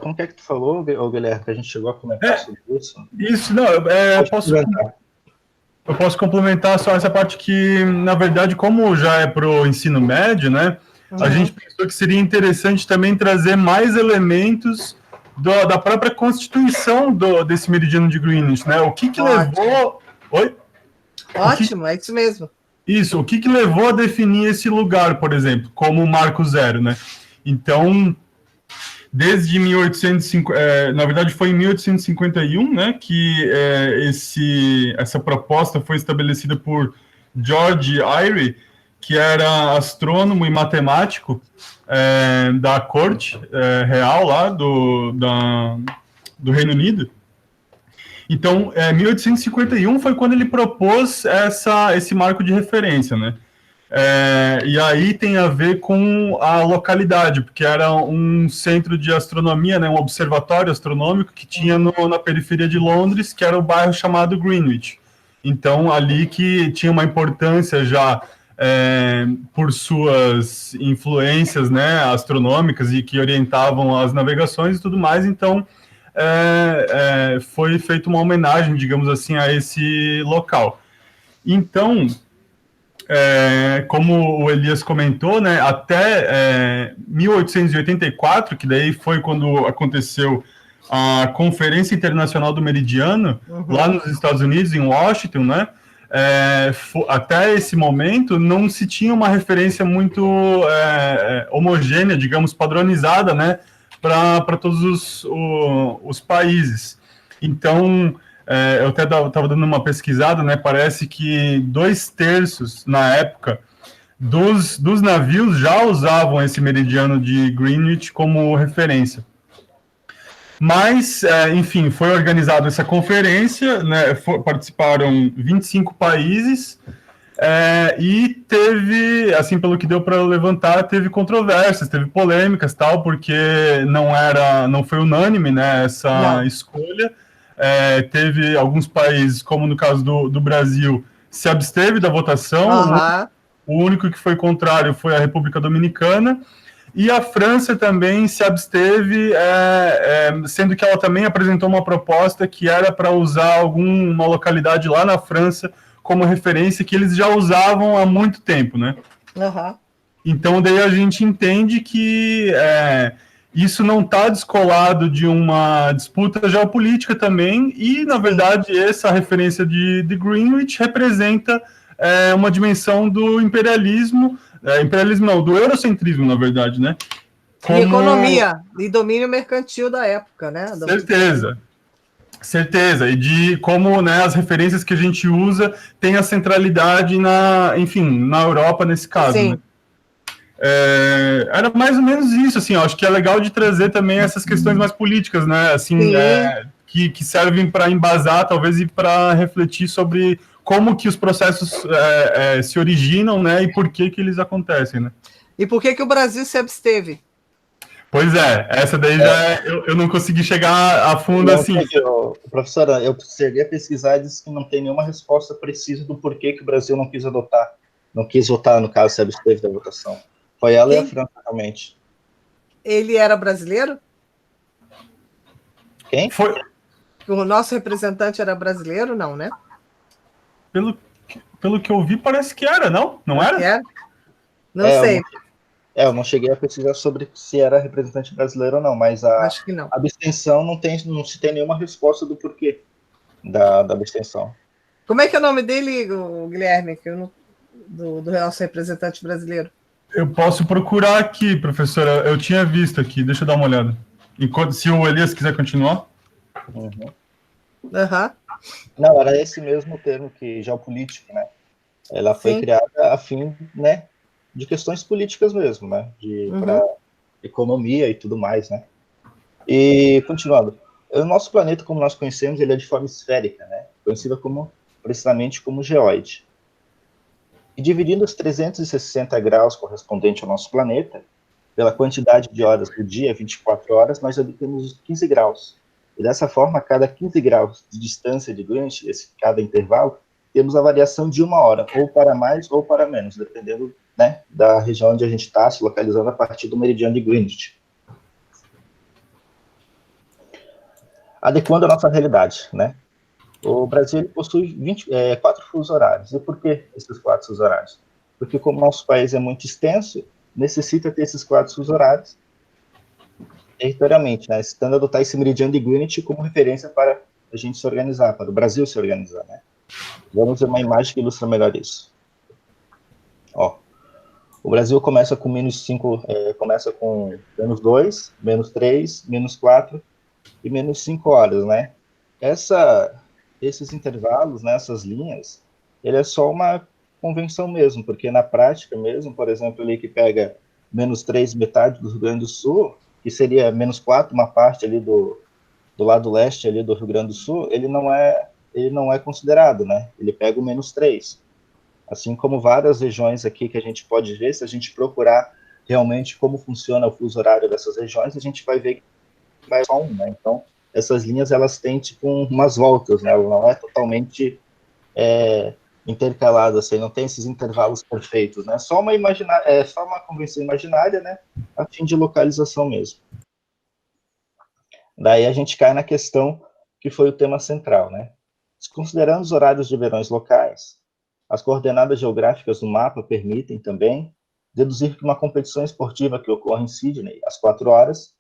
Como que tu falou, Guilherme, que a gente chegou a comentar sobre isso? Isso, não, eu posso complementar só essa parte que, na verdade, como já é para o ensino médio, né, a gente pensou que seria interessante também trazer mais elementos da própria constituição desse meridiano de Greenwich, né? O que levou... Oi? Ótimo, é isso mesmo. Isso, o que levou a definir esse lugar, por exemplo, como marco zero, né? Então, desde 1850, na verdade foi em 1851, né, que essa proposta foi estabelecida por George Airy, que era astrônomo e matemático da corte real lá do Reino Unido. Então, 1851 foi quando ele propôs esse marco de referência, né? E aí tem a ver com a localidade, porque era um centro de astronomia, né, um observatório astronômico que tinha na periferia de Londres, que era o bairro chamado Greenwich. Então, ali que tinha uma importância já por suas influências, né, astronômicas e que orientavam as navegações e tudo mais. Então, foi feita uma homenagem, digamos assim, a esse local. Então, como o Elias comentou, né, até 1884, que daí foi quando aconteceu a Conferência Internacional do Meridiano, lá nos Estados Unidos, em Washington, né, até esse momento não se tinha uma referência muito homogênea, digamos, padronizada, né, para todos os países. Então, eu até estava dando uma pesquisada, né, parece que 2/3, na época, dos navios já usavam esse meridiano de Greenwich como referência. Mas, enfim, foi organizada essa conferência, né, participaram 25 países, e teve, assim, pelo que deu para levantar, teve controvérsias, teve polêmicas, tal, porque não foi unânime, né, essa escolha. Teve alguns países, como no caso do Brasil, se absteve da votação. O único que foi contrário foi a República Dominicana, e a França também se absteve, sendo que ela também apresentou uma proposta que era para usar uma localidade lá na França como referência, que eles já usavam há muito tempo, né? Então, daí a gente entende que isso não está descolado de uma disputa geopolítica também, e, na verdade, essa referência de Greenwich representa uma dimensão do imperialismo, imperialismo não, do eurocentrismo, na verdade, né? E economia, e domínio mercantil da época, né? Certeza, e de como, né, as referências que a gente usa têm a centralidade enfim, na Europa nesse caso, Sim. né? Era mais ou menos isso, assim, acho que é legal de trazer também essas questões mais políticas, né, assim, que servem para embasar, talvez, e para refletir sobre como que os processos se originam, né, e por que eles acontecem, né. E por que o Brasil se absteve? Pois essa daí já eu não consegui chegar a fundo não, assim. Professora, eu cheguei a pesquisar e disse que não tem nenhuma resposta precisa do porquê que o Brasil não quis votar, no caso, se absteve da votação. Foi ela e a França, realmente. Ele era brasileiro? Quem? O nosso representante era brasileiro, não, né? Pelo que eu vi, parece que era, não? Não era? Não sei. Eu não cheguei a pesquisar sobre se era representante brasileiro ou não, mas Acho que não. A abstenção não se tem nenhuma resposta do porquê da abstenção. Como é que é o nome dele, Guilherme, do nosso representante brasileiro? Eu posso procurar aqui, professora. Eu tinha visto aqui, deixa eu dar uma olhada. Se o Elias quiser continuar. Não, era esse mesmo termo que geopolítico, né? Ela foi criada a fim, né, de questões políticas mesmo, né? Para economia e tudo mais, né? E, continuando, o nosso planeta, como nós conhecemos, ele é de forma esférica, né? Conhecida precisamente como geóide. E dividindo os 360 graus correspondente ao nosso planeta, pela quantidade de horas do dia, 24 horas, nós obtemos os 15 graus. E dessa forma, a cada 15 graus de distância de Greenwich, cada intervalo, temos a variação de 1 hora, ou para mais ou para menos, dependendo, né, da região onde a gente está se localizando a partir do meridiano de Greenwich. Adequando a nossa realidade, né? O Brasil ele possui 4 fusos horários. E por que esses 4 fusos horários? Porque como nosso país é muito extenso, necessita ter esses 4 fusos horários territorialmente, né? Necessitando adotar esse meridiano de Greenwich como referência para a gente se organizar, para o Brasil se organizar, né? Vamos ver uma imagem que ilustra melhor isso. Ó, o Brasil começa com -5, começa com -2, -3, -4 e -5 horas, né? Esses intervalos, né, essas linhas, ele é só uma convenção mesmo, porque na prática mesmo, por exemplo, ali que pega -3, metade do Rio Grande do Sul, que seria -4, uma parte ali do lado leste ali do Rio Grande do Sul, ele não é considerado, né? Ele pega o -3. Assim como várias regiões aqui que a gente pode ver, se a gente procurar realmente como funciona o fuso horário dessas regiões, a gente vai ver que vai só um, né? Então, essas linhas, elas têm, tipo, umas voltas, né? Ela não é totalmente intercalada, assim, não tem esses intervalos perfeitos, né? Só uma convenção imaginária, né? A fim de localização mesmo. Daí a gente cai na questão que foi o tema central, né? Considerando os horários de verões locais, as coordenadas geográficas do mapa permitem também deduzir que uma competição esportiva que ocorre em Sydney às 4 horas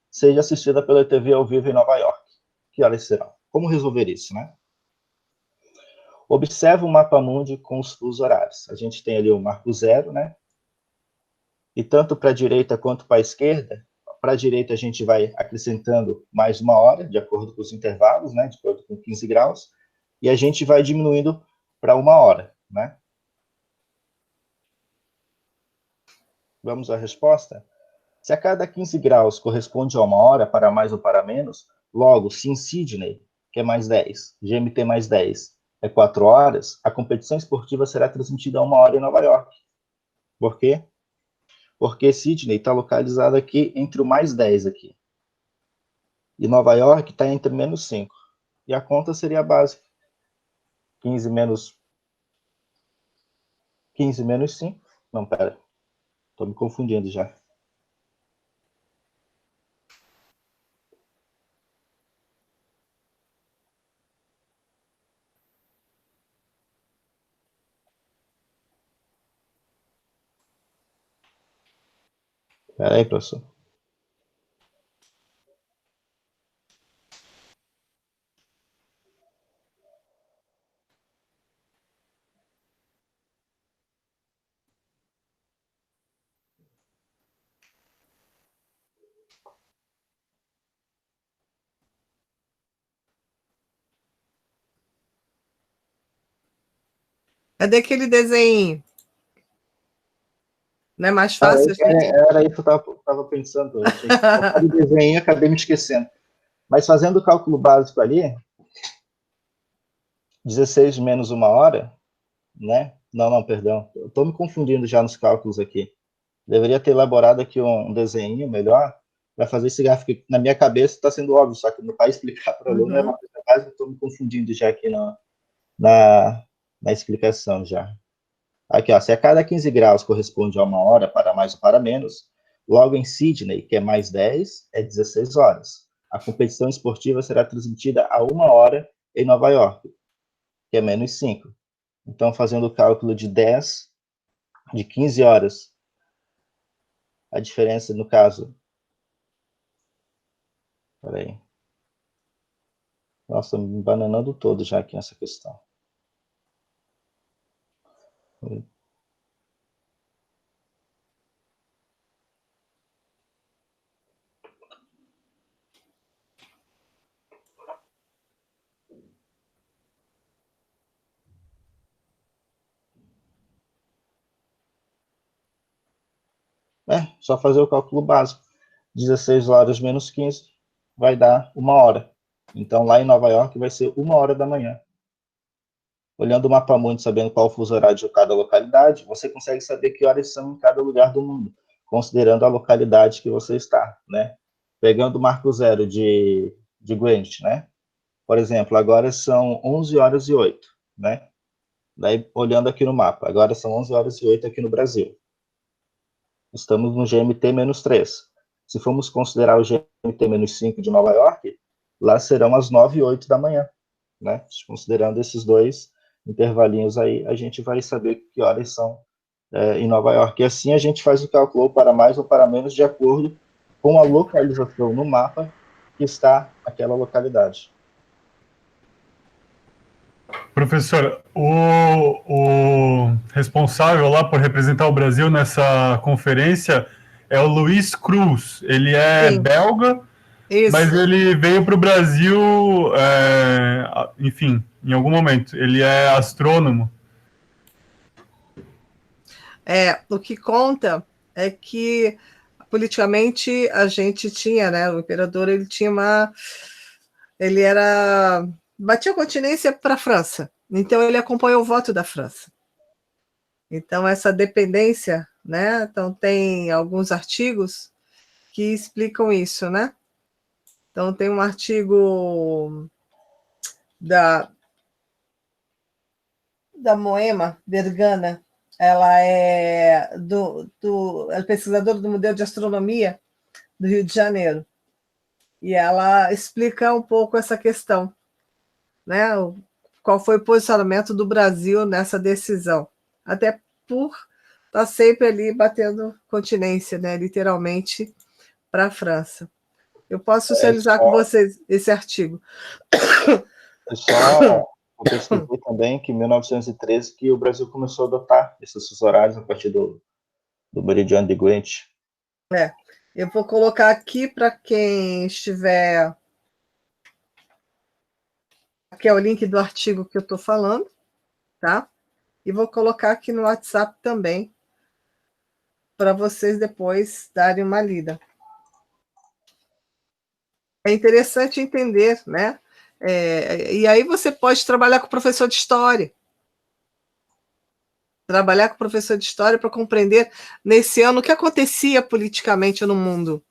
seja assistida pela TV ao vivo em Nova York. Que horas serão? Como resolver isso, né? Observe o mapa mundi com os fusos horários. A gente tem ali o marco zero, né? E tanto para a direita quanto para a esquerda, para a direita a gente vai acrescentando mais 1 hora, de acordo com os intervalos, né? De acordo com 15 graus, e a gente vai diminuindo para 1 hora, né? Vamos à resposta? Se a cada 15 graus corresponde a 1 hora, para mais ou para menos, logo, se em Sydney, que é mais 10, GMT mais 10, é 4 horas, a competição esportiva será transmitida a 1 hora em Nova York. Por quê? Porque Sydney está localizado aqui entre o mais 10 aqui. E Nova York está entre -5. E a conta seria básica. 15 menos 5. Não, pera. Estou me confundindo já. Pera aí, professor. Cadê aquele desenho? Não é mais fácil? Era isso que eu estava pensando. Eu tinha que colocar o desenho e acabei me esquecendo. Mas fazendo o cálculo básico ali, 16 menos 1 hora, né? Não, perdão. Eu estou me confundindo já nos cálculos aqui. Deveria ter elaborado aqui um desenho melhor para fazer esse gráfico. Na minha cabeça está sendo óbvio, só que para explicar para o aluno é uma coisa básica, estou me confundindo já aqui na explicação já. Aqui, ó, se a cada 15 graus corresponde a 1 hora para mais ou para menos, logo em Sydney, que é mais 10, é 16 horas. A competição esportiva será transmitida a 1 hora em Nova York, que é menos 5. Então, fazendo o cálculo de 15 horas, a diferença, no caso... Peraí. Nossa, me embananando todo já aqui nessa questão. Só fazer o cálculo básico. 16 horas menos 15 vai dar 1 hora. Então, lá em Nova York vai ser 1 hora da manhã. Olhando o mapa mundo, sabendo qual o fuso horário de cada localidade, você consegue saber que horas são em cada lugar do mundo, considerando a localidade que você está, né? Pegando o marco zero de Greenwich, né? Por exemplo, agora são 11h08, né? Daí, olhando aqui no mapa, agora são 11h08 aqui no Brasil. Estamos no GMT-3. Se formos considerar o GMT-5 de Nova York, lá serão as 9h08 da manhã, né? Considerando esses dois intervalinhos aí, a gente vai saber que horas são em Nova York. E assim a gente faz o cálculo para mais ou para menos de acordo com a localização no mapa que está aquela localidade. Professor, o responsável lá por representar o Brasil nessa conferência é o Luiz Cruz. Ele é belga, mas ele veio para o Brasil, enfim, em algum momento. Ele é astrônomo. O que conta é que politicamente a gente tinha, né? O imperador ele tinha batia continência para a França. Então ele acompanhou o voto da França. Então essa dependência, né? Então tem alguns artigos que explicam isso, né? Então tem um artigo da Moema Bergana. Ela é ela é pesquisadora do Museu de Astronomia do Rio de Janeiro. E ela explica um pouco essa questão, né? Qual foi o posicionamento do Brasil nessa decisão. Até por estar sempre ali batendo continência, né? Literalmente, para a França. Eu posso socializar com vocês esse artigo. Eu pesquisei também que em 1913 que o Brasil começou a adotar esses horários a partir do meridiano de Greenwich. Eu vou colocar aqui para quem estiver... Aqui é o link do artigo que eu estou falando, tá? E vou colocar aqui no WhatsApp também, para vocês depois darem uma lida. É interessante entender, né? E aí você pode trabalhar com o professor de história. Trabalhar com o professor de história para compreender, nesse ano, o que acontecia politicamente no mundo.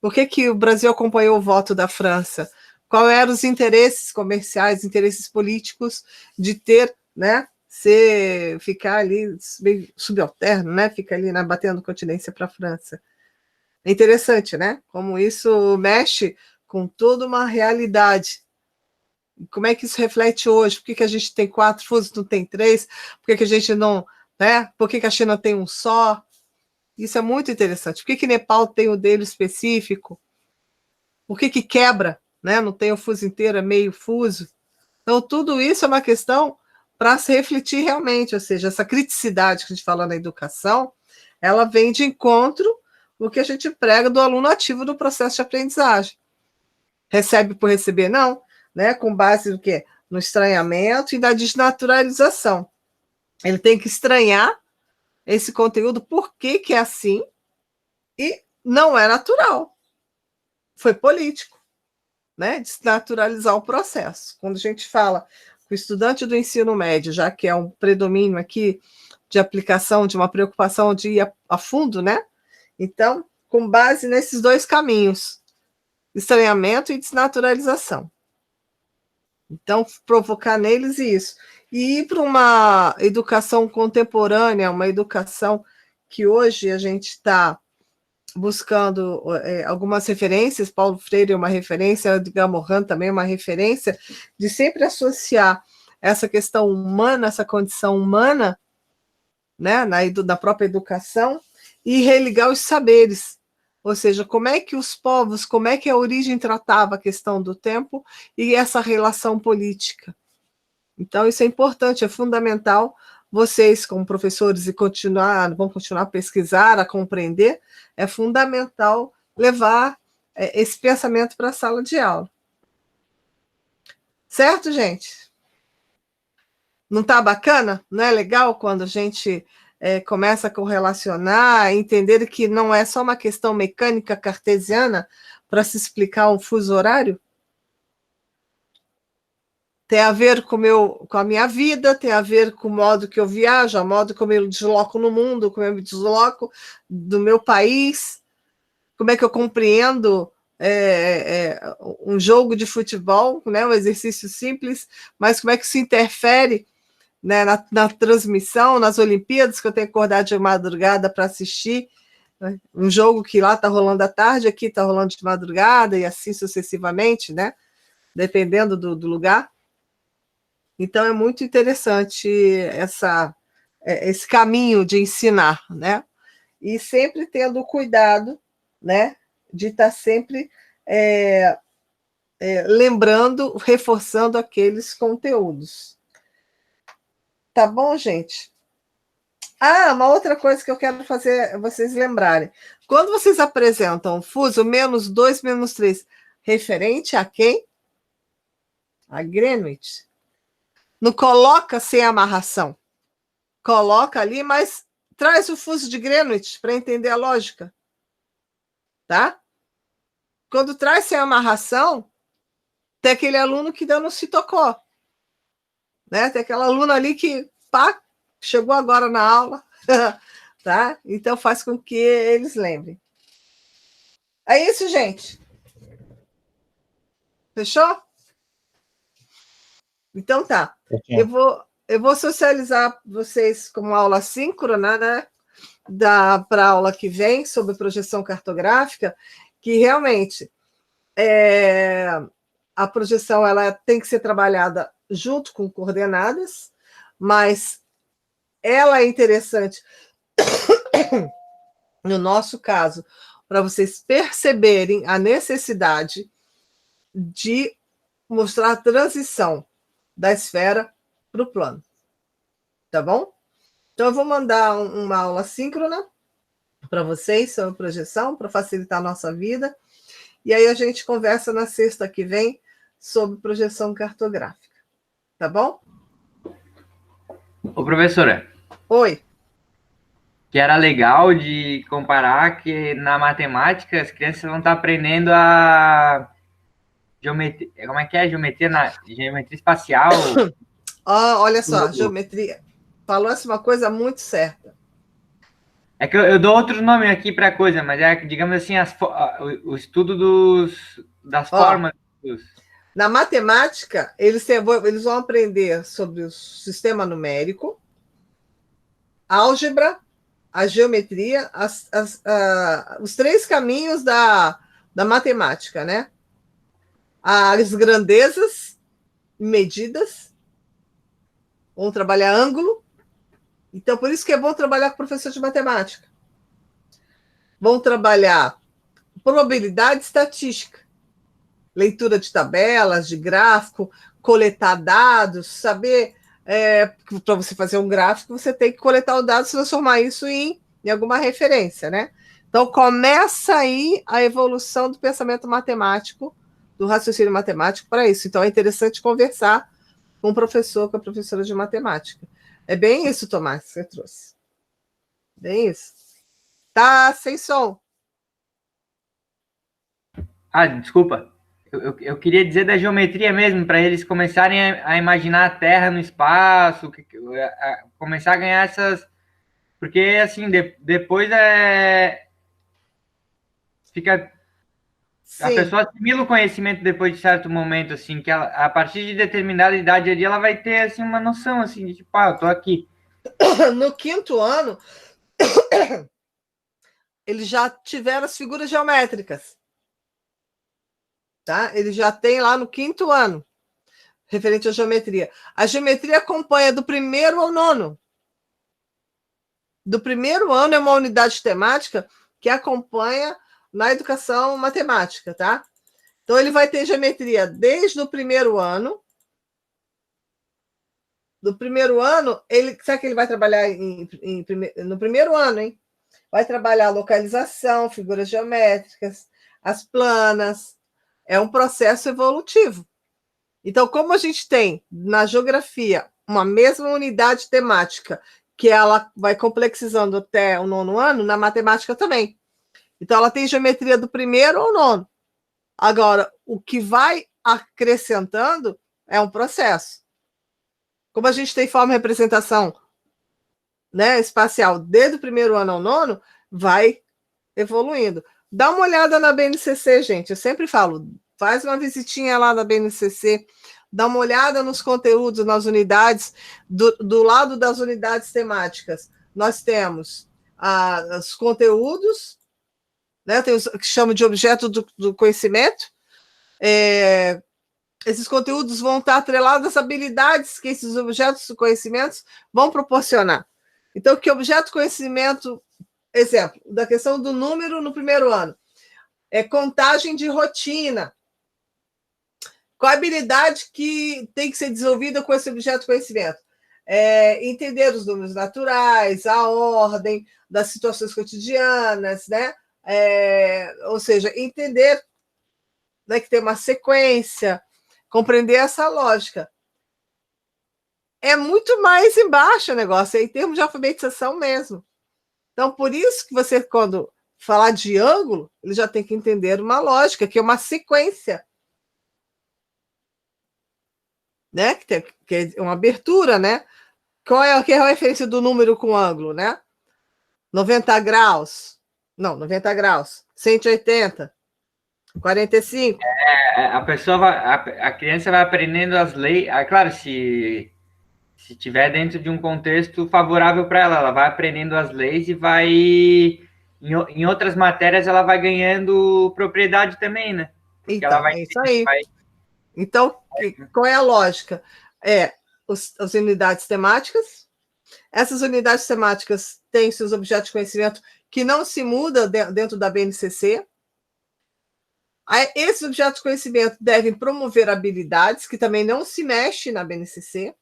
Por que o Brasil acompanhou o voto da França? Quais eram os interesses comerciais, interesses políticos de ter, né? Ficar ali subalterno, né? Ficar ali batendo continência para a França. É interessante, né? Como isso mexe com toda uma realidade. Como é que isso reflete hoje? Por que a gente tem 4 fusos, não tem 3? Por que a gente não... né? Por que a China tem um só? Isso é muito interessante. Por que Nepal tem o dele específico? Por que quebra? Né? Não tem o fuso inteiro, é meio fuso. Então, tudo isso é uma questão para se refletir realmente, ou seja, essa criticidade que a gente fala na educação, ela vem de encontro o que a gente prega do aluno ativo do processo de aprendizagem. Recebe por receber, não, né? Com base no quê? No estranhamento e na desnaturalização. Ele tem que estranhar esse conteúdo, por que que é assim, e não é natural. Foi político, né? Desnaturalizar o processo. Quando a gente fala que o estudante do ensino médio, já que é um predomínio aqui de aplicação, de uma preocupação de ir a fundo, né? Então, com base nesses dois caminhos, estranhamento e desnaturalização. Então, provocar neles isso. E ir para uma educação contemporânea, uma educação que hoje a gente está buscando algumas referências, Paulo Freire é uma referência, Edgar Morin também é uma referência, de sempre associar essa questão humana, essa condição humana, né, na própria educação, e religar os saberes. Ou seja, como é que os povos, como é que a origem tratava a questão do tempo e essa relação política. Então, isso é importante, é fundamental. Vocês, como professores, vão continuar a pesquisar, a compreender, é fundamental levar esse pensamento para a sala de aula. Certo, gente? Não está bacana? Não é legal quando a gente começa a correlacionar, entender que não é só uma questão mecânica cartesiana para se explicar um fuso horário? Tem a ver com a minha vida, tem a ver com o modo que eu viajo, o modo como eu me desloco no mundo, como eu me desloco do meu país, como é que eu compreendo um jogo de futebol, né, um exercício simples, mas como é que isso interfere, né, na transmissão, nas Olimpíadas, que eu tenho que acordar de madrugada para assistir, né, um jogo que lá está rolando à tarde, aqui está rolando de madrugada, e assim sucessivamente, né, dependendo do lugar. Então, é muito interessante esse caminho de ensinar, né? E sempre tendo cuidado, né, de estar sempre lembrando, reforçando aqueles conteúdos. Tá bom, gente? Uma outra coisa que eu quero fazer vocês lembrarem. Quando vocês apresentam fuso -2, -3, referente a quem? A Greenwich. Não coloca sem amarração. Coloca ali, mas traz o fuso de Greenwich para entender a lógica. Tá? Quando traz sem amarração, tem aquele aluno que ainda não se tocou. Né? Tem aquela aluna ali que chegou agora na aula. Tá? Então faz com que eles lembrem. É isso, gente. Fechou? Então tá. Eu vou socializar vocês com aula síncrona, né? Para a aula que vem sobre projeção cartográfica, que realmente a projeção ela tem que ser trabalhada junto com coordenadas, mas ela é interessante, no nosso caso, para vocês perceberem a necessidade de mostrar a transição da esfera para o plano. Tá bom? Então, eu vou mandar uma aula síncrona para vocês sobre projeção, para facilitar a nossa vida. E aí a gente conversa na sexta que vem sobre projeção cartográfica. Tá bom? Ô, professora. Oi. Que era legal de comparar que na matemática as crianças vão estar aprendendo a geometria. Como é que é? Geometria espacial. Olha só, geometria. Falou-se uma coisa muito certa. É que eu dou outro nome aqui para a coisa, mas é, digamos assim, o estudo das formas. Na matemática, eles vão aprender sobre o sistema numérico, álgebra, a geometria, os três caminhos da matemática, né? As grandezas, medidas, vão trabalhar ângulo. Então, por isso que é bom trabalhar com professor de matemática. Vão trabalhar probabilidade e estatística, leitura de tabelas, de gráfico, coletar dados, saber para você fazer um gráfico, você tem que coletar os dados e transformar isso em alguma referência, né? Então, começa aí a evolução do pensamento matemático, do raciocínio matemático para isso. Então, é interessante conversar com o professor, com a professora de matemática. É bem isso, Tomás, que você trouxe. Bem isso. Tá sem som. Ah, desculpa. Eu queria dizer da geometria mesmo, para eles começarem a imaginar a Terra no espaço, começar a ganhar essas. Porque, assim, depois fica. Sim. A pessoa assimila o conhecimento depois de certo momento, assim, que ela, a partir de determinada idade ali, ela vai ter, assim, uma noção, assim, de tipo, eu tô aqui. No 5º ano, eles já tiveram as figuras geométricas. Tá? Ele já tem lá no 5º ano, referente à geometria. A geometria acompanha do 1º ao 9º. Do 1º ano é uma unidade temática que acompanha na educação matemática, tá? Então, ele vai ter geometria desde o 1º ano. Do 1º ano, sabe que ele vai trabalhar no 1º ano, hein? Vai trabalhar localização, figuras geométricas, as planas. É um processo evolutivo. Então, como a gente tem na geografia uma mesma unidade temática, que ela vai complexizando até o 9º ano, na matemática também. Então, ela tem geometria do 1º ao 9º. Agora, o que vai acrescentando é um processo. Como a gente tem forma de representação, né, espacial desde o 1º ano ao 9º, vai evoluindo. Dá uma olhada na BNCC, gente. Eu sempre falo, faz uma visitinha lá na BNCC, dá uma olhada nos conteúdos, nas unidades, do lado das unidades temáticas. Nós temos os conteúdos, né, tem os que chamam de objeto do conhecimento. Esses conteúdos vão estar atrelados às habilidades que esses objetos do conhecimento vão proporcionar. Então, que objeto do conhecimento, exemplo, da questão do número no 1º ano, é contagem de rotina. Qual a habilidade que tem que ser desenvolvida com esse objeto de conhecimento? Entender os números naturais, a ordem das situações cotidianas, né? Ou seja, entender, né, que tem uma sequência, compreender essa lógica. É muito mais embaixo o negócio, é em termos de alfabetização mesmo. Então, por isso que você, quando falar de ângulo, ele já tem que entender uma lógica, que é uma sequência. Né? Que é uma abertura, né? Qual é a referência do número com ângulo, né? 90 graus. Não, 90 graus. 180. 45. A pessoa a criança vai aprendendo as leis. Claro, se tiver dentro de um contexto favorável para ela, ela vai aprendendo as leis e vai em outras matérias ela vai ganhando propriedade também, né? Porque então, ela vai, é isso aí. Então, qual é a lógica? As unidades temáticas. Essas unidades temáticas têm seus objetos de conhecimento que não se muda dentro da BNCC. Esses objetos de conhecimento devem promover habilidades que também não se mexe na BNCC.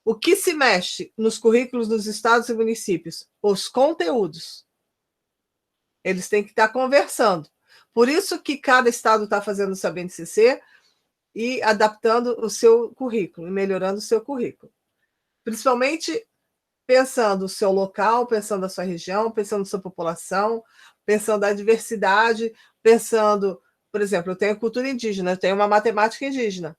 O que se mexe nos currículos dos estados e municípios? Os conteúdos. Eles têm que estar conversando. Por isso que cada estado está fazendo o seu BNCC e adaptando o seu currículo, e melhorando o seu currículo. Principalmente pensando o seu local, pensando a sua região, pensando a sua população, pensando a diversidade, pensando, por exemplo, eu tenho cultura indígena, eu tenho uma matemática indígena.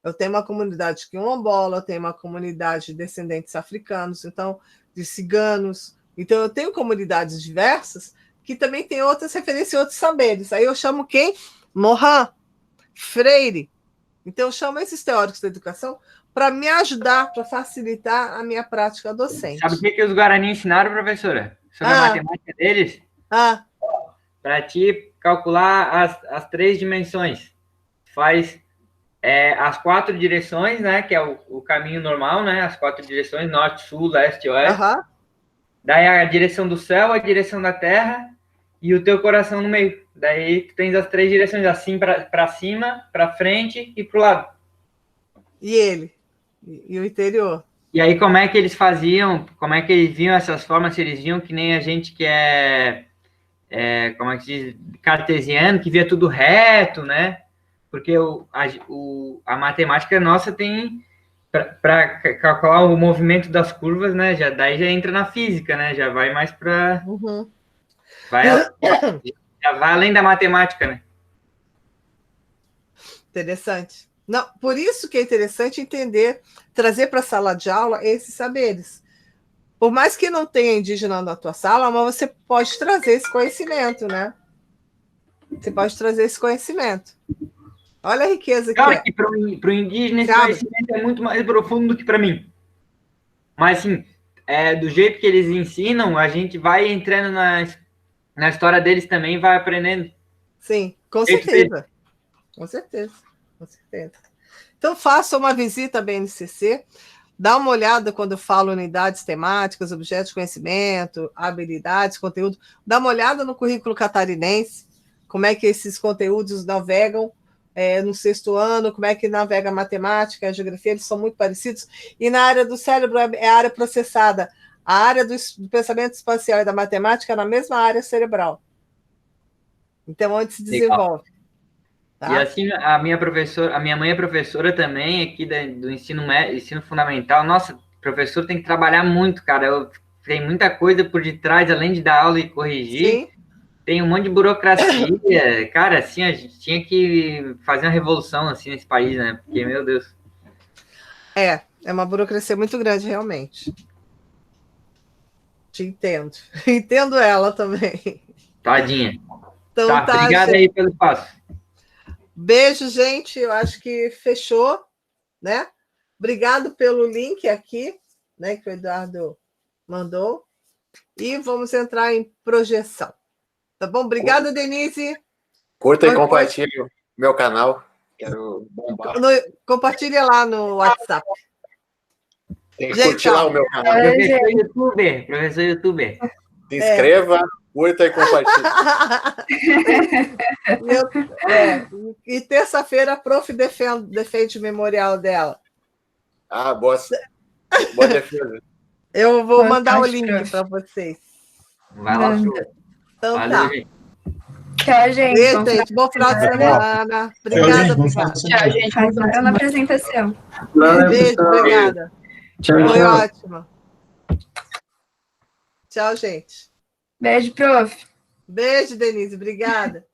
Eu tenho uma comunidade quilombola, eu tenho uma comunidade de descendentes africanos, então, de ciganos. Então, eu tenho comunidades diversas que também têm outras referências e outros saberes. Aí eu chamo quem? Morin, Freire. Então, eu chamo esses teóricos da educação para me ajudar, para facilitar a minha prática docente. Sabe o que os Guarani ensinaram, professora? Sobre a matemática deles? Para ti calcular as 3 dimensões. Faz as 4 direções, né? Que é o caminho normal, né? As 4 direções, norte, sul, leste, oeste. Daí a direção do céu, a direção da terra e o teu coração no meio. Daí tu tens as 3 direções, assim para cima, para frente e para o lado. E ele? E o interior? E aí, como é que eles faziam, como é que eles viam essas formas, se eles viam que nem a gente que como é que se diz, cartesiano, que via tudo reto, né? Porque a matemática nossa tem, para calcular o movimento das curvas, né? Daí já entra na física, né? Já vai mais para... Uhum. Já vai além da matemática, né? Interessante. Não, por isso que é interessante entender, trazer para a sala de aula esses saberes. Por mais que não tenha indígena na tua sala, mas você pode trazer esse conhecimento, né? Você pode trazer esse conhecimento. Olha a riqueza que Claro é. que para o indígena esse conhecimento é muito mais profundo do que para mim. Mas, assim, do jeito que eles ensinam, a gente vai entrando na história deles também e vai aprendendo. Sim, com certeza. Com certeza. Com certeza. Então, faça uma visita à BNCC, dá uma olhada quando eu falo unidades temáticas, objetos de conhecimento, habilidades, conteúdo, dá uma olhada no currículo catarinense, como é que esses conteúdos navegam no 6º ano, como é que navega a matemática, a geografia, eles são muito parecidos, e na área do cérebro é a área processada, a área do pensamento espacial e da matemática é na mesma área cerebral. Então, onde se desenvolve. Tá? E assim, a minha mãe é professora também aqui do ensino fundamental. Nossa, professor tem que trabalhar muito, cara. Tem muita coisa por detrás, além de dar aula e corrigir. Sim. Tem um monte de burocracia. Cara, assim, a gente tinha que fazer uma revolução assim nesse país, né? Porque, meu Deus. É uma burocracia muito grande, realmente. Te entendo. Entendo ela também. Tadinha. Então, tá, obrigado gente. aí pelo espaço. Beijo, gente. Eu acho que fechou, né? Obrigado pelo link aqui, né, que o Eduardo mandou. E vamos entrar em projeção. Tá bom? Obrigada, Denise. Curta e compartilhe o meu canal. Quero bombar. Compartilha lá no WhatsApp. Tem que curtir lá o meu canal. Professor youtuber. Se inscreva, curta e compartilhe. E terça-feira a prof defende o memorial dela. Ah, boa defesa. Eu vou mandar o link para vocês. Vai lá, então valeu, tá. Gente. Tchau, gente. Beijo, gente. Bom final de semana. Obrigada, obrigada. Tchau, gente. Faz na apresentação. Beijo, obrigada. Foi ótimo. Tchau, gente. Beijo, prof. Beijo, Denise. Obrigada.